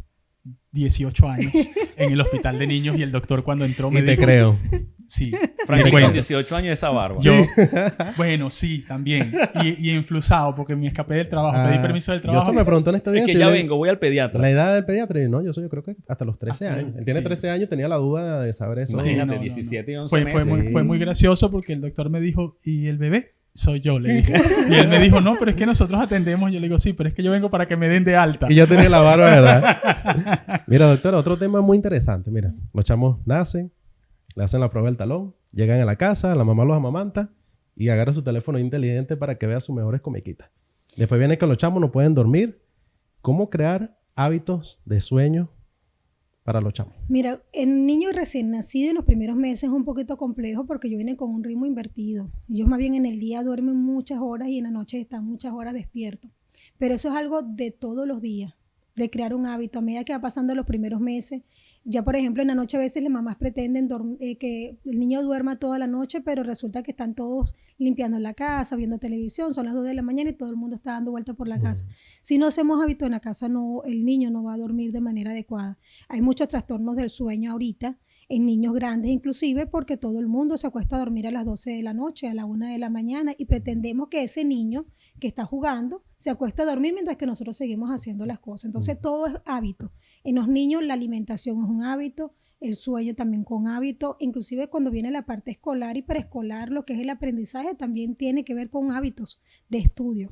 18 años en el hospital de niños y el doctor cuando entró me Y te dijo... creo. Sí, Franklin te con cuento. 18 años esa barba. Yo, bueno, sí, también. Y enflusado porque me escapé del trabajo, pedí permiso del Yo trabajo. eso me preguntó en este día. Es que si ya le- vengo, voy al pediatra. La edad del pediatra, y no, yo creo que hasta los 13 Ah, años. Él tiene sí. 13 años, tenía la duda de saber eso. Sí, Imagínate, no. 17 y 11 Fue meses. muy gracioso porque el doctor me dijo, ¿y el bebé? Soy yo, le dije. Y él me dijo, no, pero es que nosotros atendemos. Yo le digo, sí, pero es que yo vengo para que me den de alta. Y yo tenía la barba, ¿verdad? Mira, doctora, otro tema muy interesante. Mira, los chamos nacen, le hacen la prueba del talón, llegan a la casa, la mamá los amamanta y agarra su teléfono inteligente para que vea sus mejores comiquitas. Después viene que los chamos no pueden dormir. ¿Cómo crear hábitos de sueño para los chamos? Mira, en niños recién nacidos en los primeros meses es un poquito complejo porque ellos vienen con un ritmo invertido. Ellos más bien en el día duermen muchas horas y en la noche están muchas horas despiertos. Pero eso es algo de todos los días, de crear un hábito. A medida que va pasando los primeros meses, ya por ejemplo en la noche a veces las mamás pretenden que el niño duerma toda la noche, pero resulta que están todos limpiando la casa, viendo televisión, son las 2 de la mañana y todo el mundo está dando vueltas por la casa. Si no hacemos hábito en la casa, el niño no va a dormir de manera adecuada. Hay muchos trastornos del sueño ahorita, en niños grandes inclusive, porque todo el mundo se acuesta a dormir a las 12 de la noche, a la 1 de la mañana y pretendemos que ese niño que está jugando se acuesta a dormir mientras que nosotros seguimos haciendo las cosas. Entonces todo es hábito. En los niños la alimentación es un hábito, el sueño también con hábito, inclusive cuando viene la parte escolar y preescolar, lo que es el aprendizaje también tiene que ver con hábitos de estudio.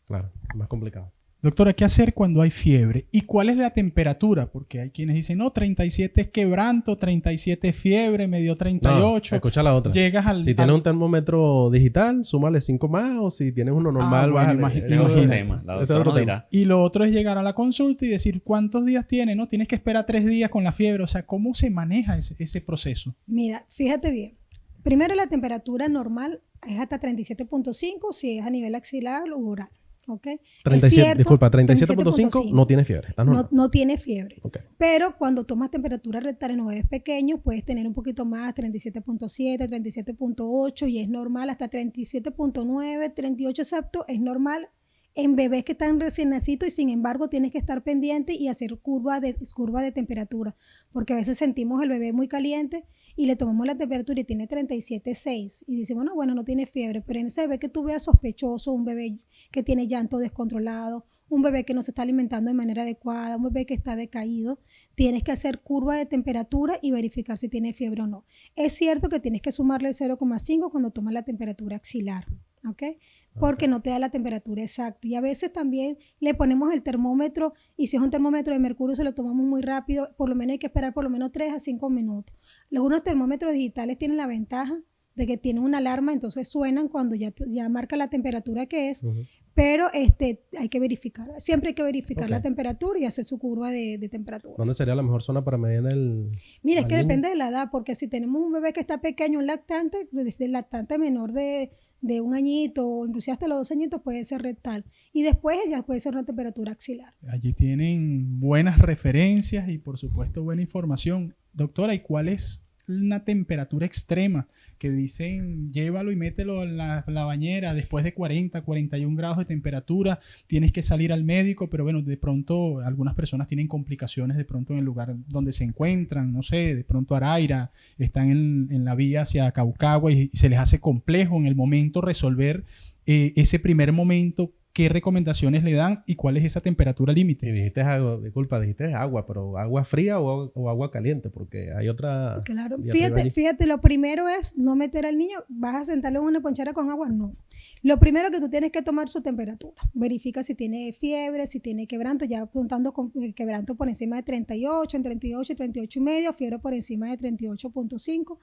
Claro, más complicado. Doctora, ¿qué hacer cuando hay fiebre? ¿Y cuál es la temperatura? Porque hay quienes dicen, no, 37 es quebranto, 37 es fiebre, me dio 38. No, escucha la otra. Llegas al... Si tienes un termómetro digital, súmale 5 más, o si tienes uno normal, bueno, bájale. Ese es otro Imagínate. tema. La Ese es doctora otro nos tema. dirá. Y lo otro es llegar a la consulta y decir, ¿cuántos días tiene? No, tienes que esperar 3 días con la fiebre. O sea, ¿cómo se maneja ese proceso? Mira, fíjate bien. Primero la temperatura normal es hasta 37.5 si es a nivel axilar o oral. ¿Ok? Es 37, cierto, disculpa, 37.5 37.5. no tiene fiebre. Está normal. No tiene fiebre. Ok. Pero cuando tomas temperatura rectal en los bebés pequeños, puedes tener un poquito más, 37.7, 37.8 y es normal, hasta 37.9, 38 exacto, es normal en bebés que están recién nacidos y sin embargo tienes que estar pendiente y hacer curva de temperatura, porque a veces sentimos el bebé muy caliente y le tomamos la temperatura y tiene 37.6 y decimos, no, bueno, no tiene fiebre, pero en ese bebé que tú veas sospechoso, un bebé que tiene llanto descontrolado, un bebé que no se está alimentando de manera adecuada, un bebé que está decaído, tienes que hacer curva de temperatura y verificar si tiene fiebre o no. Es cierto que tienes que sumarle el 0,5 cuando tomas la temperatura axilar, ¿ok? Porque no te da la temperatura exacta. Y a veces también le ponemos el termómetro y si es un termómetro de mercurio se lo tomamos muy rápido, por lo menos hay que esperar por lo menos 3 a 5 minutos. Algunos termómetros digitales tienen la ventaja de que tienen una alarma, entonces suenan cuando ya marca la temperatura que es, pero hay que verificar. Siempre hay que verificar la temperatura y hacer su curva de temperatura. ¿Dónde sería la mejor zona para medir el...? Mira, es al que niño? depende de la edad, porque si tenemos un bebé que está pequeño, un lactante, desde el lactante menor de 1 añito o inclusive hasta los 2 añitos puede ser rectal. Y después ya puede ser una temperatura axilar. Allí tienen buenas referencias y por supuesto buena información. Doctora, ¿y cuál es una temperatura extrema, que dicen llévalo y mételo en la bañera después de 40, 41 grados de temperatura, tienes que salir al médico, pero bueno, de pronto algunas personas tienen complicaciones de pronto en el lugar donde se encuentran, no sé, de pronto Araira, están en la vía hacia Caucagua y se les hace complejo en el momento resolver ese primer momento. ¿Qué recomendaciones le dan y cuál es esa temperatura límite? Y dijiste algo, disculpa, dijiste agua, pero ¿agua fría o agua caliente? Porque hay otra... Claro, fíjate, lo primero es no meter al niño, vas a sentarlo en una ponchera con agua, no. Lo primero que tú tienes que tomar su temperatura. Verifica si tiene fiebre, si tiene quebranto, ya apuntando con quebranto por encima de 38, en 38 y 38 y medio, fiebre por encima de 38.5.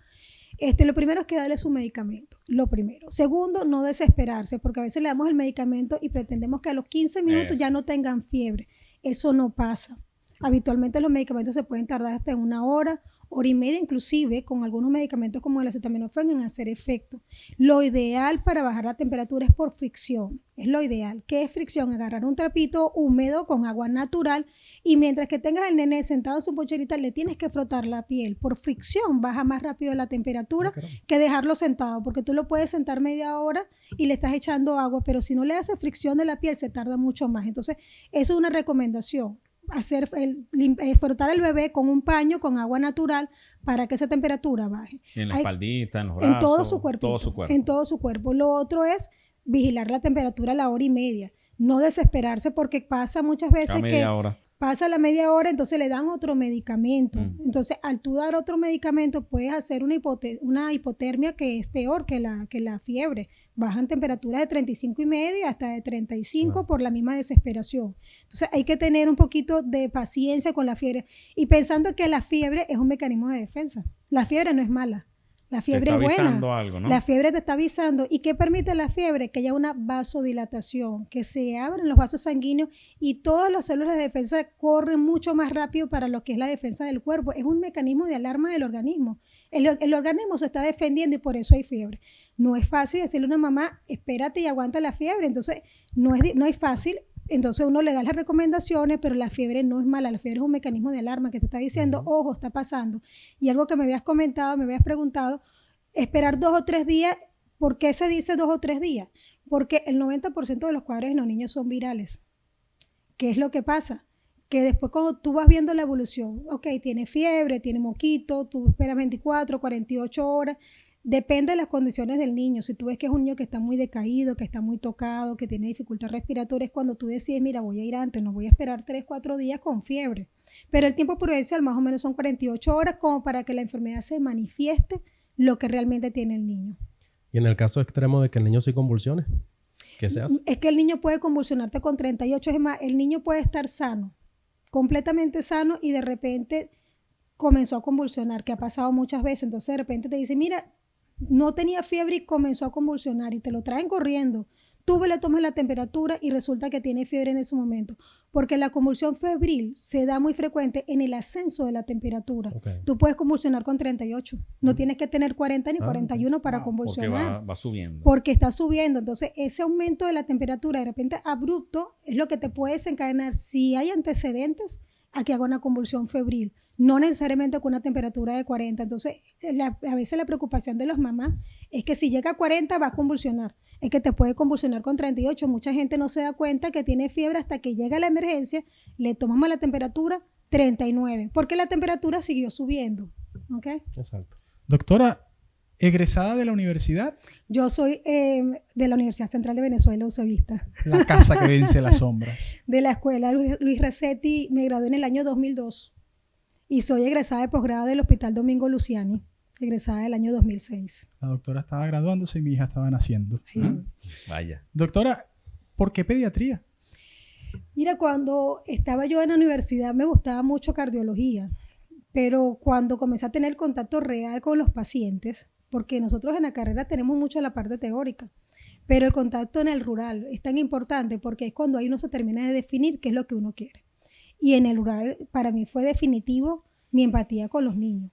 Lo primero es que darle su medicamento, lo primero. Segundo, no desesperarse, porque a veces le damos el medicamento y pretendemos que a los 15 minutos ya no tengan fiebre. Eso no pasa. Habitualmente los medicamentos se pueden tardar hasta 1 hora, hora y media, inclusive con algunos medicamentos como el acetaminofén en hacer efecto. Lo ideal para bajar la temperatura es por fricción. Es lo ideal. ¿Qué es fricción? Agarrar un trapito húmedo con agua natural y mientras que tengas al nene sentado en su poncherita le tienes que frotar la piel. Por fricción baja más rápido la temperatura que dejarlo sentado, porque tú lo puedes sentar media hora y le estás echando agua, pero si no le haces fricción de la piel se tarda mucho más. Entonces, eso es una recomendación. Frotar el bebé con un paño con agua natural para que esa temperatura baje. En la espaldita, en los brazos. En todo su cuerpo. En todo su cuerpo. Lo otro es vigilar la temperatura a la hora y media. No desesperarse porque pasa muchas veces pasa la media hora, entonces le dan otro medicamento. Entonces, al tú dar otro medicamento, puedes hacer una hipotermia que es peor que la fiebre. Bajan temperaturas de 35 y medio hasta de 35 por la misma desesperación. Entonces, hay que tener un poquito de paciencia con la fiebre y pensando que la fiebre es un mecanismo de defensa. La fiebre no es mala. La fiebre es buena. Te está avisando algo, ¿no? La fiebre te está avisando. ¿Y qué permite la fiebre? Que haya una vasodilatación, que se abran los vasos sanguíneos y todas las células de defensa corren mucho más rápido para lo que es la defensa del cuerpo. Es un mecanismo de alarma del organismo. El organismo se está defendiendo y por eso hay fiebre. No es fácil decirle a una mamá, espérate y aguanta la fiebre. Entonces, no es fácil. Entonces uno le da las recomendaciones, pero la fiebre no es mala. La fiebre es un mecanismo de alarma que te está diciendo, ojo, está pasando. Y algo que me habías comentado, me habías preguntado, esperar 2 o 3 días. ¿Por qué se dice 2 o 3 días? Porque el 90% de los cuadros en los niños son virales. ¿Qué es lo que pasa? Que después cuando tú vas viendo la evolución, ok, tiene fiebre, tiene moquito, tú esperas 24, 48 horas, depende de las condiciones del niño. Si tú ves que es un niño que está muy decaído, que está muy tocado, que tiene dificultad respiratoria, es cuando tú decides, mira, voy a ir antes, no voy a esperar 3, 4 días con fiebre. Pero el tiempo prudencial más o menos son 48 horas como para que la enfermedad se manifieste lo que realmente tiene el niño. Y en el caso extremo de que el niño sí convulsione, ¿qué se hace? Es que el niño puede convulsionarte con 38, es más, el niño puede estar sano, completamente sano y de repente comenzó a convulsionar, que ha pasado muchas veces. Entonces de repente te dice, mira, no tenía fiebre y comenzó a convulsionar y te lo traen corriendo. Tú le tomas la temperatura y resulta que tiene fiebre en ese momento. Porque la convulsión febril se da muy frecuente en el ascenso de la temperatura. Okay. Tú puedes convulsionar con 38. No tienes que tener 40 ni 41 para convulsionar. Porque va subiendo. Porque está subiendo. Entonces, ese aumento de la temperatura de repente abrupto es lo que te puede desencadenar si hay antecedentes a que haga una convulsión febril. No necesariamente con una temperatura de 40. Entonces, a veces la preocupación de las mamás es que si llega a 40 va a convulsionar. Es que te puede convulsionar con 38. Mucha gente no se da cuenta que tiene fiebre hasta que llega la emergencia, le tomamos la temperatura 39, porque la temperatura siguió subiendo. ¿Ok? Exacto. Doctora, ¿egresada de la universidad? Yo soy de la Universidad Central de Venezuela, Usavista. La casa que vence las sombras. De la escuela Luis Racetti, me gradué en el año 2002. Y soy egresada de posgrado del Hospital Domingo Luciani, egresada del año 2006. La doctora estaba graduándose y mi hija estaba naciendo. Vaya. Doctora, ¿por qué pediatría? Mira, cuando estaba yo en la universidad me gustaba mucho cardiología, pero cuando comencé a tener contacto real con los pacientes, porque nosotros en la carrera tenemos mucho la parte teórica, pero el contacto en el rural es tan importante porque es cuando ahí uno se termina de definir qué es lo que uno quiere. Y en el rural para mí fue definitivo mi empatía con los niños.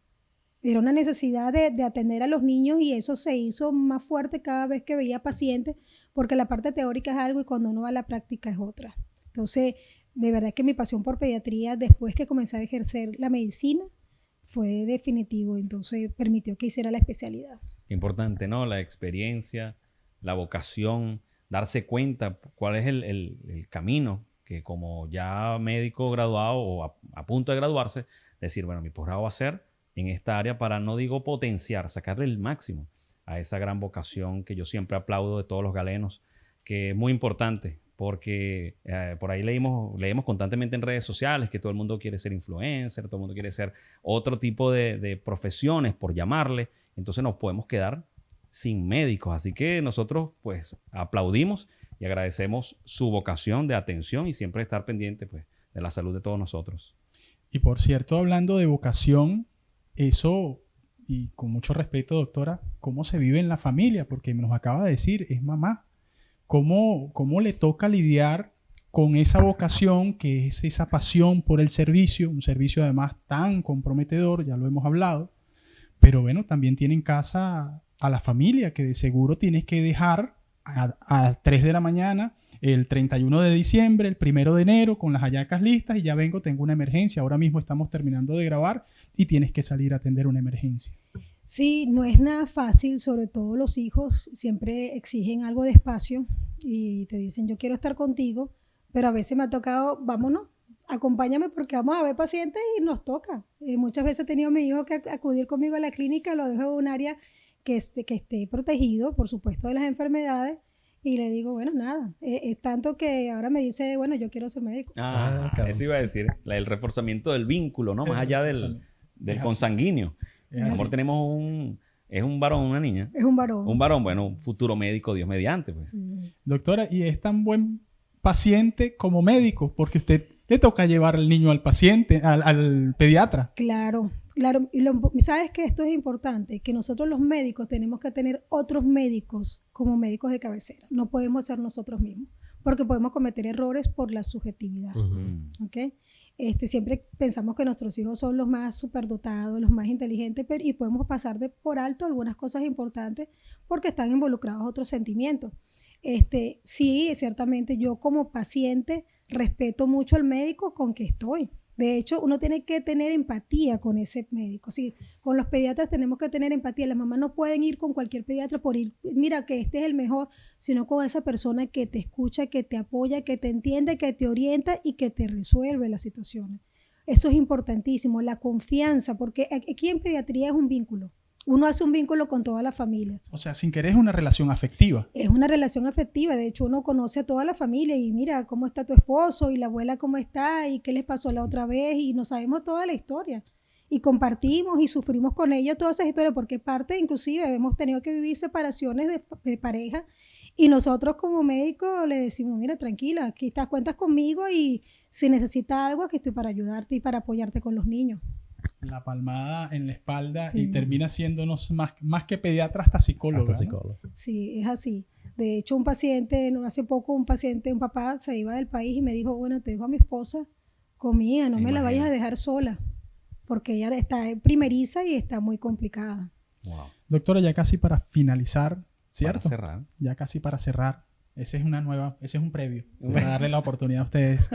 Era una necesidad de atender a los niños y eso se hizo más fuerte cada vez que veía pacientes porque la parte teórica es algo y cuando uno va a la práctica es otra. Entonces, de verdad que mi pasión por pediatría después que comencé a ejercer la medicina fue definitivo, entonces permitió que hiciera la especialidad. Importante, ¿no? La experiencia, la vocación, darse cuenta cuál es el camino que como ya médico graduado o a punto de graduarse, decir, bueno, mi posgrado va a ser en esta área para, no digo potenciar, sacarle el máximo a esa gran vocación que yo siempre aplaudo de todos los galenos, que es muy importante, porque por ahí leemos constantemente en redes sociales que todo el mundo quiere ser influencer, todo el mundo quiere ser otro tipo de profesiones, por llamarle, entonces nos podemos quedar sin médicos. Así que nosotros pues aplaudimos y agradecemos su vocación de atención y siempre estar pendiente pues, de la salud de todos nosotros. Y por cierto, hablando de vocación, eso, y con mucho respeto, doctora, ¿cómo se vive en la familia? Porque nos acaba de decir, es mamá. ¿Cómo le toca lidiar con esa vocación, que es esa pasión por el servicio, un servicio además tan comprometedor, ya lo hemos hablado, pero bueno, también tiene en casa a la familia, que de seguro tienes que dejar a 3 de la mañana, el 31 de diciembre, el 1 de enero, con las hallacas listas y ya vengo, tengo una emergencia, ahora mismo estamos terminando de grabar y tienes que salir a atender una emergencia. Sí, no es nada fácil, sobre todo los hijos siempre exigen algo de espacio y te dicen yo quiero estar contigo, pero a veces me ha tocado, vámonos, acompáñame porque vamos a ver pacientes y nos toca. Muchas veces he tenido a mi hijo que acudir conmigo a la clínica, lo dejo en un área que esté protegido, por supuesto, de las enfermedades y le digo, bueno, nada, es tanto que ahora me dice, bueno, yo quiero ser médico. Eso iba a decir, el reforzamiento del vínculo, ¿no? Más allá del consanguíneo. Amor, tenemos ¿es un varón o una niña? Es un varón. Un varón, bueno, un futuro médico, Dios mediante, pues. Doctora, ¿y es tan buen paciente como médico? Porque usted le toca llevar al niño al paciente, al pediatra. Claro. Y sabes que esto es importante, que nosotros los médicos tenemos que tener otros médicos como médicos de cabecera. No podemos ser nosotros mismos, porque podemos cometer errores por la subjetividad. ¿Okay? Siempre pensamos que nuestros hijos son los más superdotados, los más inteligentes, y podemos pasar por alto algunas cosas importantes porque están involucrados otros sentimientos. Sí, ciertamente yo como paciente respeto mucho al médico con que estoy. De hecho, uno tiene que tener empatía con ese médico. Sí, con los pediatras tenemos que tener empatía. Las mamás no pueden ir con cualquier pediatra por ir, mira que este es el mejor, sino con esa persona que te escucha, que te apoya, que te entiende, que te orienta y que te resuelve las situaciones. Eso es importantísimo, la confianza, porque aquí en pediatría es un vínculo. Uno hace un vínculo con toda la familia. O sea, sin querer es una relación afectiva. Es una relación afectiva. De hecho, uno conoce a toda la familia y mira cómo está tu esposo y la abuela cómo está y qué les pasó la otra vez y nos sabemos toda la historia. Y compartimos y sufrimos con ellos todas esas historias porque parte, inclusive, hemos tenido que vivir separaciones de pareja y nosotros como médicos le decimos, mira, tranquila, aquí estás, cuentas conmigo y si necesitas algo, aquí estoy para ayudarte y para apoyarte con los niños. La palmada en la espalda Sí. y termina siéndonos más que pediatra hasta psicóloga. Hasta ¿no? psicólogo. Sí, es así. De hecho, hace poco un papá se iba del país y me dijo, bueno, te dejo a mi esposa con mi hija, no me la vayas a dejar sola, porque ella está primeriza y está muy complicada. Wow. Doctora, ya casi para finalizar, ¿cierto? Para cerrar. Ya casi para cerrar. Ese es un previo. Para darle la oportunidad a ustedes.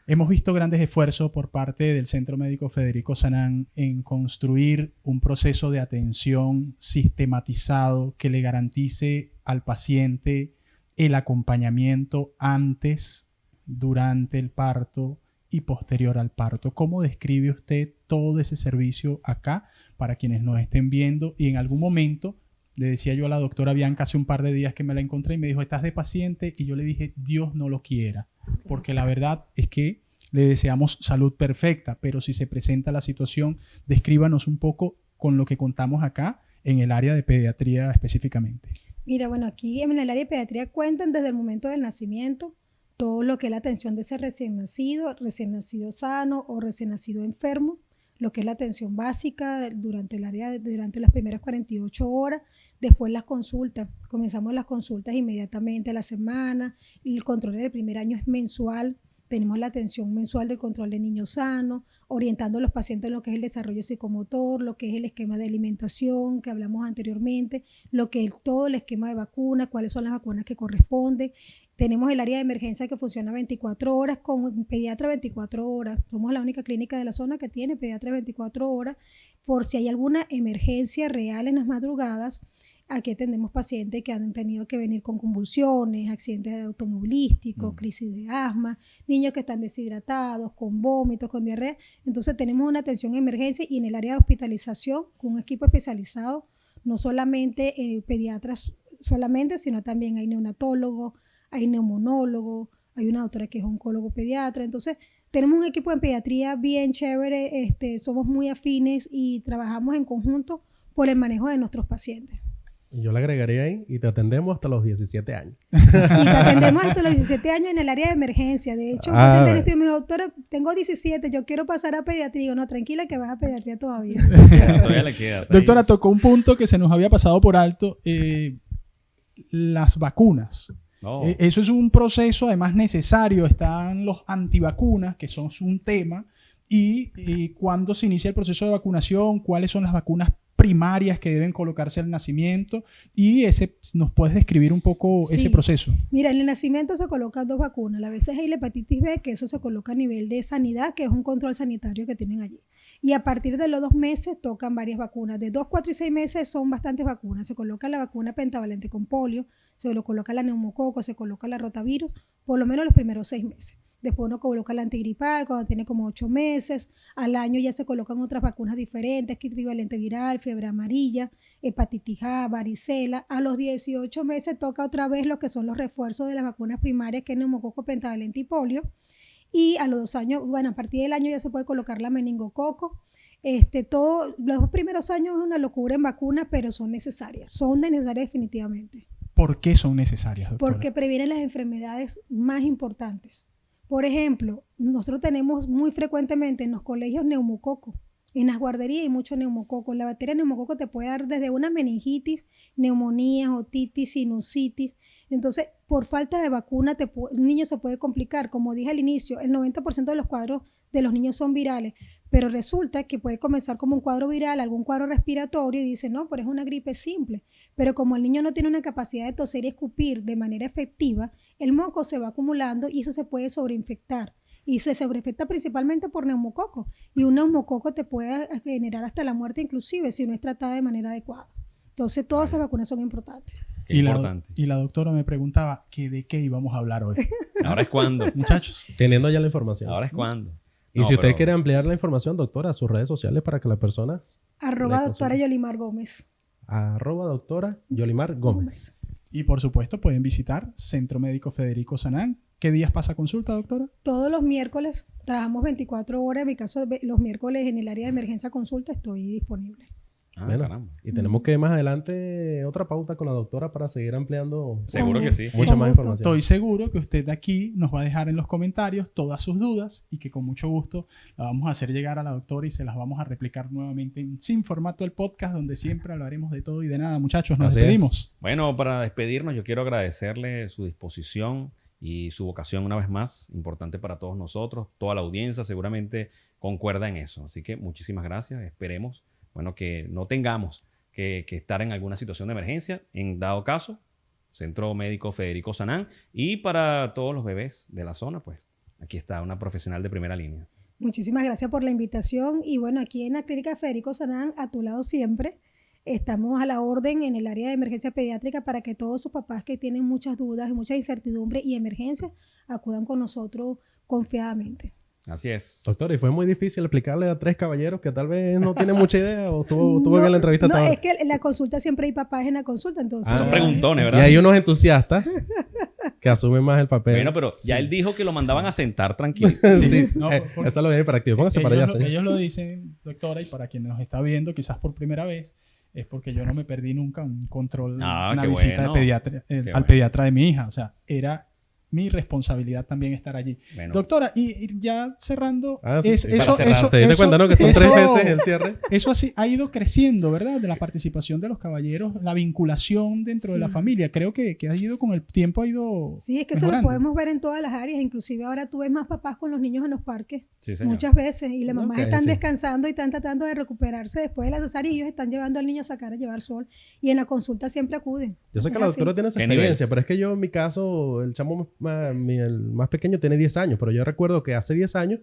Hemos visto grandes esfuerzos por parte del Centro Médico Federico Sanán en construir un proceso de atención sistematizado que le garantice al paciente el acompañamiento antes, durante el parto y posterior al parto. ¿Cómo describe usted todo ese servicio acá para quienes nos estén viendo? Y en algún momento le decía yo a la doctora Bianca hace un par de días que me la encontré y me dijo, ¿estás de paciente? Y yo le dije, Dios no lo quiera. Porque la verdad es que le deseamos salud perfecta, pero si se presenta la situación, descríbanos un poco con lo que contamos acá en el área de pediatría específicamente. Mira, bueno, aquí en el área de pediatría cuentan desde el momento del nacimiento todo lo que es la atención de ese recién nacido sano o recién nacido enfermo, lo que es la atención básica durante las primeras 48 horas, después las consultas. Comenzamos las consultas inmediatamente a la semana, el control del primer año es mensual. Tenemos la atención mensual del control de niños sanos, orientando a los pacientes en lo que es el desarrollo psicomotor, lo que es el esquema de alimentación que hablamos anteriormente, lo que es todo el esquema de vacunas, cuáles son las vacunas que corresponden. Tenemos el área de emergencia que funciona 24 horas con pediatra 24 horas. Somos la única clínica de la zona que tiene pediatra 24 horas. Por si hay alguna emergencia real en las madrugadas, aquí atendemos pacientes que han tenido que venir con convulsiones, accidentes automovilísticos, crisis de asma, niños que están deshidratados, con vómitos, con diarrea. Entonces tenemos una atención en emergencia y en el área de hospitalización con un equipo especializado, no solamente pediatras solamente, sino también hay neonatólogos, hay neumonólogos, hay una doctora que es oncólogo pediatra. Entonces tenemos un equipo en pediatría bien chévere, somos muy afines y trabajamos en conjunto por el manejo de nuestros pacientes. Y yo le agregaría ahí, y te atendemos hasta los 17 años. Y te atendemos hasta los 17 años en el área de emergencia. De hecho, un paciente en estudio me dijo, doctora, tengo 17, yo quiero pasar a pediatría. Digo, no, tranquila que vas a pediatría todavía. Todavía le queda. Doctora, tocó un punto que se nos había pasado por alto, las vacunas. Oh. Eso es un proceso además necesario. Están los antivacunas, que son un tema. Y cuándo se inicia el proceso de vacunación, cuáles son las vacunas primarias que deben colocarse al nacimiento, y ¿nos puedes describir un poco ese proceso? Mira, en el nacimiento se colocan 2 vacunas, la BCG y la hepatitis B, que eso se coloca a nivel de sanidad, que es un control sanitario que tienen allí. Y a partir de los 2 meses tocan varias vacunas. De 2, 4 y 6 meses son bastantes vacunas. Se coloca la vacuna pentavalente con polio, se lo coloca la neumococo, se coloca la rotavirus, por lo menos los primeros 6 meses. Después uno coloca la antigripal cuando tiene como 8 meses. Al año ya se colocan otras vacunas diferentes, kit trivalente viral, fiebre amarilla, hepatitis A, varicela. A los 18 meses toca otra vez lo que son los refuerzos de las vacunas primarias, que es neumococo, pentavalente y polio. Y a los 2 años, bueno, a partir del año ya se puede colocar la meningococo. Los 2 primeros años es una locura en vacunas, pero son necesarias. Son necesarias definitivamente. ¿Por qué son necesarias, doctora? Porque previenen las enfermedades más importantes. Por ejemplo, nosotros tenemos muy frecuentemente en los colegios neumococo. En las guarderías hay mucho neumococo. La bacteria neumococo te puede dar desde una meningitis, neumonía, otitis, sinusitis. Entonces, por falta de vacuna, el niño se puede complicar. Como dije al inicio, el 90% de los cuadros de los niños son virales, pero resulta que puede comenzar como un cuadro viral, algún cuadro respiratorio, y dice, no, pero es una gripe simple. Pero como el niño no tiene una capacidad de toser y escupir de manera efectiva, el moco se va acumulando y eso se puede sobreinfectar. Y se sobreinfecta principalmente por neumococo. Y un neumococo te puede generar hasta la muerte inclusive si no es tratada de manera adecuada. Entonces, todas esas vacunas son importantes. Qué importante. Y la doctora me preguntaba que de qué íbamos a hablar hoy. Ahora es cuando. Muchachos. Teniendo ya la información. Ahora es cuando. Y si usted quiere ampliar la información, doctora, a sus redes sociales para que la persona... @doctora Yolimar Gómez. @doctora Yolimar Gómez. Y por supuesto pueden visitar Centro Médico Federico Sanán. ¿Qué días pasa consulta, doctora? Todos los miércoles. Trabajamos 24 horas. En mi caso, los miércoles en el área de emergencia consulta estoy disponible. Bueno, caramba. y tenemos que más adelante otra pauta con la doctora para seguir ampliando. Seguro que sí. Mucha más información. Estoy seguro que usted de aquí nos va a dejar en los comentarios todas sus dudas y que con mucho gusto la vamos a hacer llegar a la doctora y se las vamos a replicar nuevamente sin formato del podcast, donde siempre hablaremos de todo y de nada. Muchachos, nos despedimos. Bueno, para despedirnos yo quiero agradecerle su disposición y su vocación una vez más, importante para todos nosotros. Toda la audiencia seguramente concuerda en eso. Así que muchísimas gracias. Esperemos que no tengamos que estar en alguna situación de emergencia. En dado caso, Centro Médico Federico Sanán. Y para todos los bebés de la zona, pues aquí está una profesional de primera línea. Muchísimas gracias por la invitación. Y bueno, aquí en la Clínica Federico Sanán, a tu lado siempre, estamos a la orden en el área de emergencia pediátrica para que todos sus papás que tienen muchas dudas y mucha incertidumbre y emergencias acudan con nosotros confiadamente. Así es. Doctor, ¿y fue muy difícil explicarle a 3 caballeros que tal vez no tienen mucha idea o tuvo bien la entrevista? No, es que en la consulta siempre hay papás en la consulta, entonces... Son preguntones, ¿verdad? Y hay unos entusiastas que asumen más el papel. Bueno, pero ya él dijo que lo mandaban a sentar tranquilo. Sí, No, eso lo ve para activo. Póngase para allá, señor. Ellos lo dicen, doctora, y para quien nos está viendo quizás por primera vez, es porque yo no me perdí nunca un control, una visita de pediatra, al pediatra de mi hija. O sea, mi responsabilidad también estar allí. Bueno. Doctora, y ya cerrando, Sí, sí, para eso, cerrar, te diste cuenta, ¿no? Que son eso- 3 veces el cierre. eso así ha ido creciendo, ¿verdad? De la participación de los caballeros, la vinculación dentro de la Sí. familia. Creo que ha ido con el tiempo, ha ido Sí, es que eso lo mejorando. podemos ver en todas las áreas. Inclusive ahora tú ves más papás con los niños en los parques. Sí, señor. Muchas veces. Y las mamás Ok, están sí. descansando y están tratando de recuperarse después de la cesárea y ellos están llevando al niño a sacar a llevar sol. Y en la consulta siempre acuden. Yo sé que Es la así. doctora tiene esa ¿Qué nivel? experiencia, pero es que yo en mi caso, el chamo el más pequeño tiene 10 años, pero yo recuerdo que hace 10 años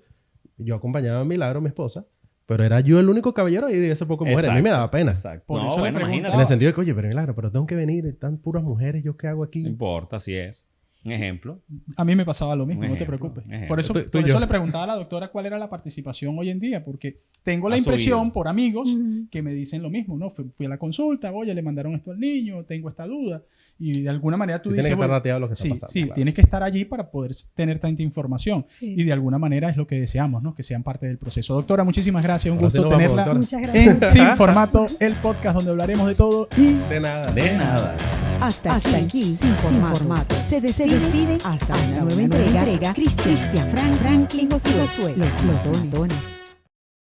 yo acompañaba a Milagro, mi esposa, pero era yo el único caballero y ese poco mujeres. A mí me daba pena. Exacto. Por No, eso le bueno, preguntaba. imagínate. En el sentido de que, oye, pero Milagro, pero tengo que venir, están puras mujeres, ¿yo qué hago aquí? No importa, así es. Un ejemplo. A mí me pasaba lo mismo, Un no te ejemplo, preocupes. un ejemplo. Por eso, Tú y por eso yo. le preguntaba a la doctora cuál era la participación hoy en día, porque tengo la Ha impresión subido. por amigos Ujú. que me dicen lo mismo, ¿no? Fui a la consulta, oye, le mandaron esto al niño, tengo esta duda. Y de alguna manera tú Sí, dices, tiene que estar bueno, rateado lo que está sí, pasando. sí, claro. tienes que estar allí para poder tener tanta información. Sí. Y de alguna manera es lo que deseamos, ¿no? Que sean parte del proceso. Doctora, muchísimas gracias. Un Ahora sí gusto nos vamos, tenerla doctora. Muchas gracias. en Sin Formato, el podcast donde hablaremos de todo y De nada. De nada. Hasta aquí, sin formato. Se despide hasta una nueva entrega. Cristian, Franklin y Josué, los montones.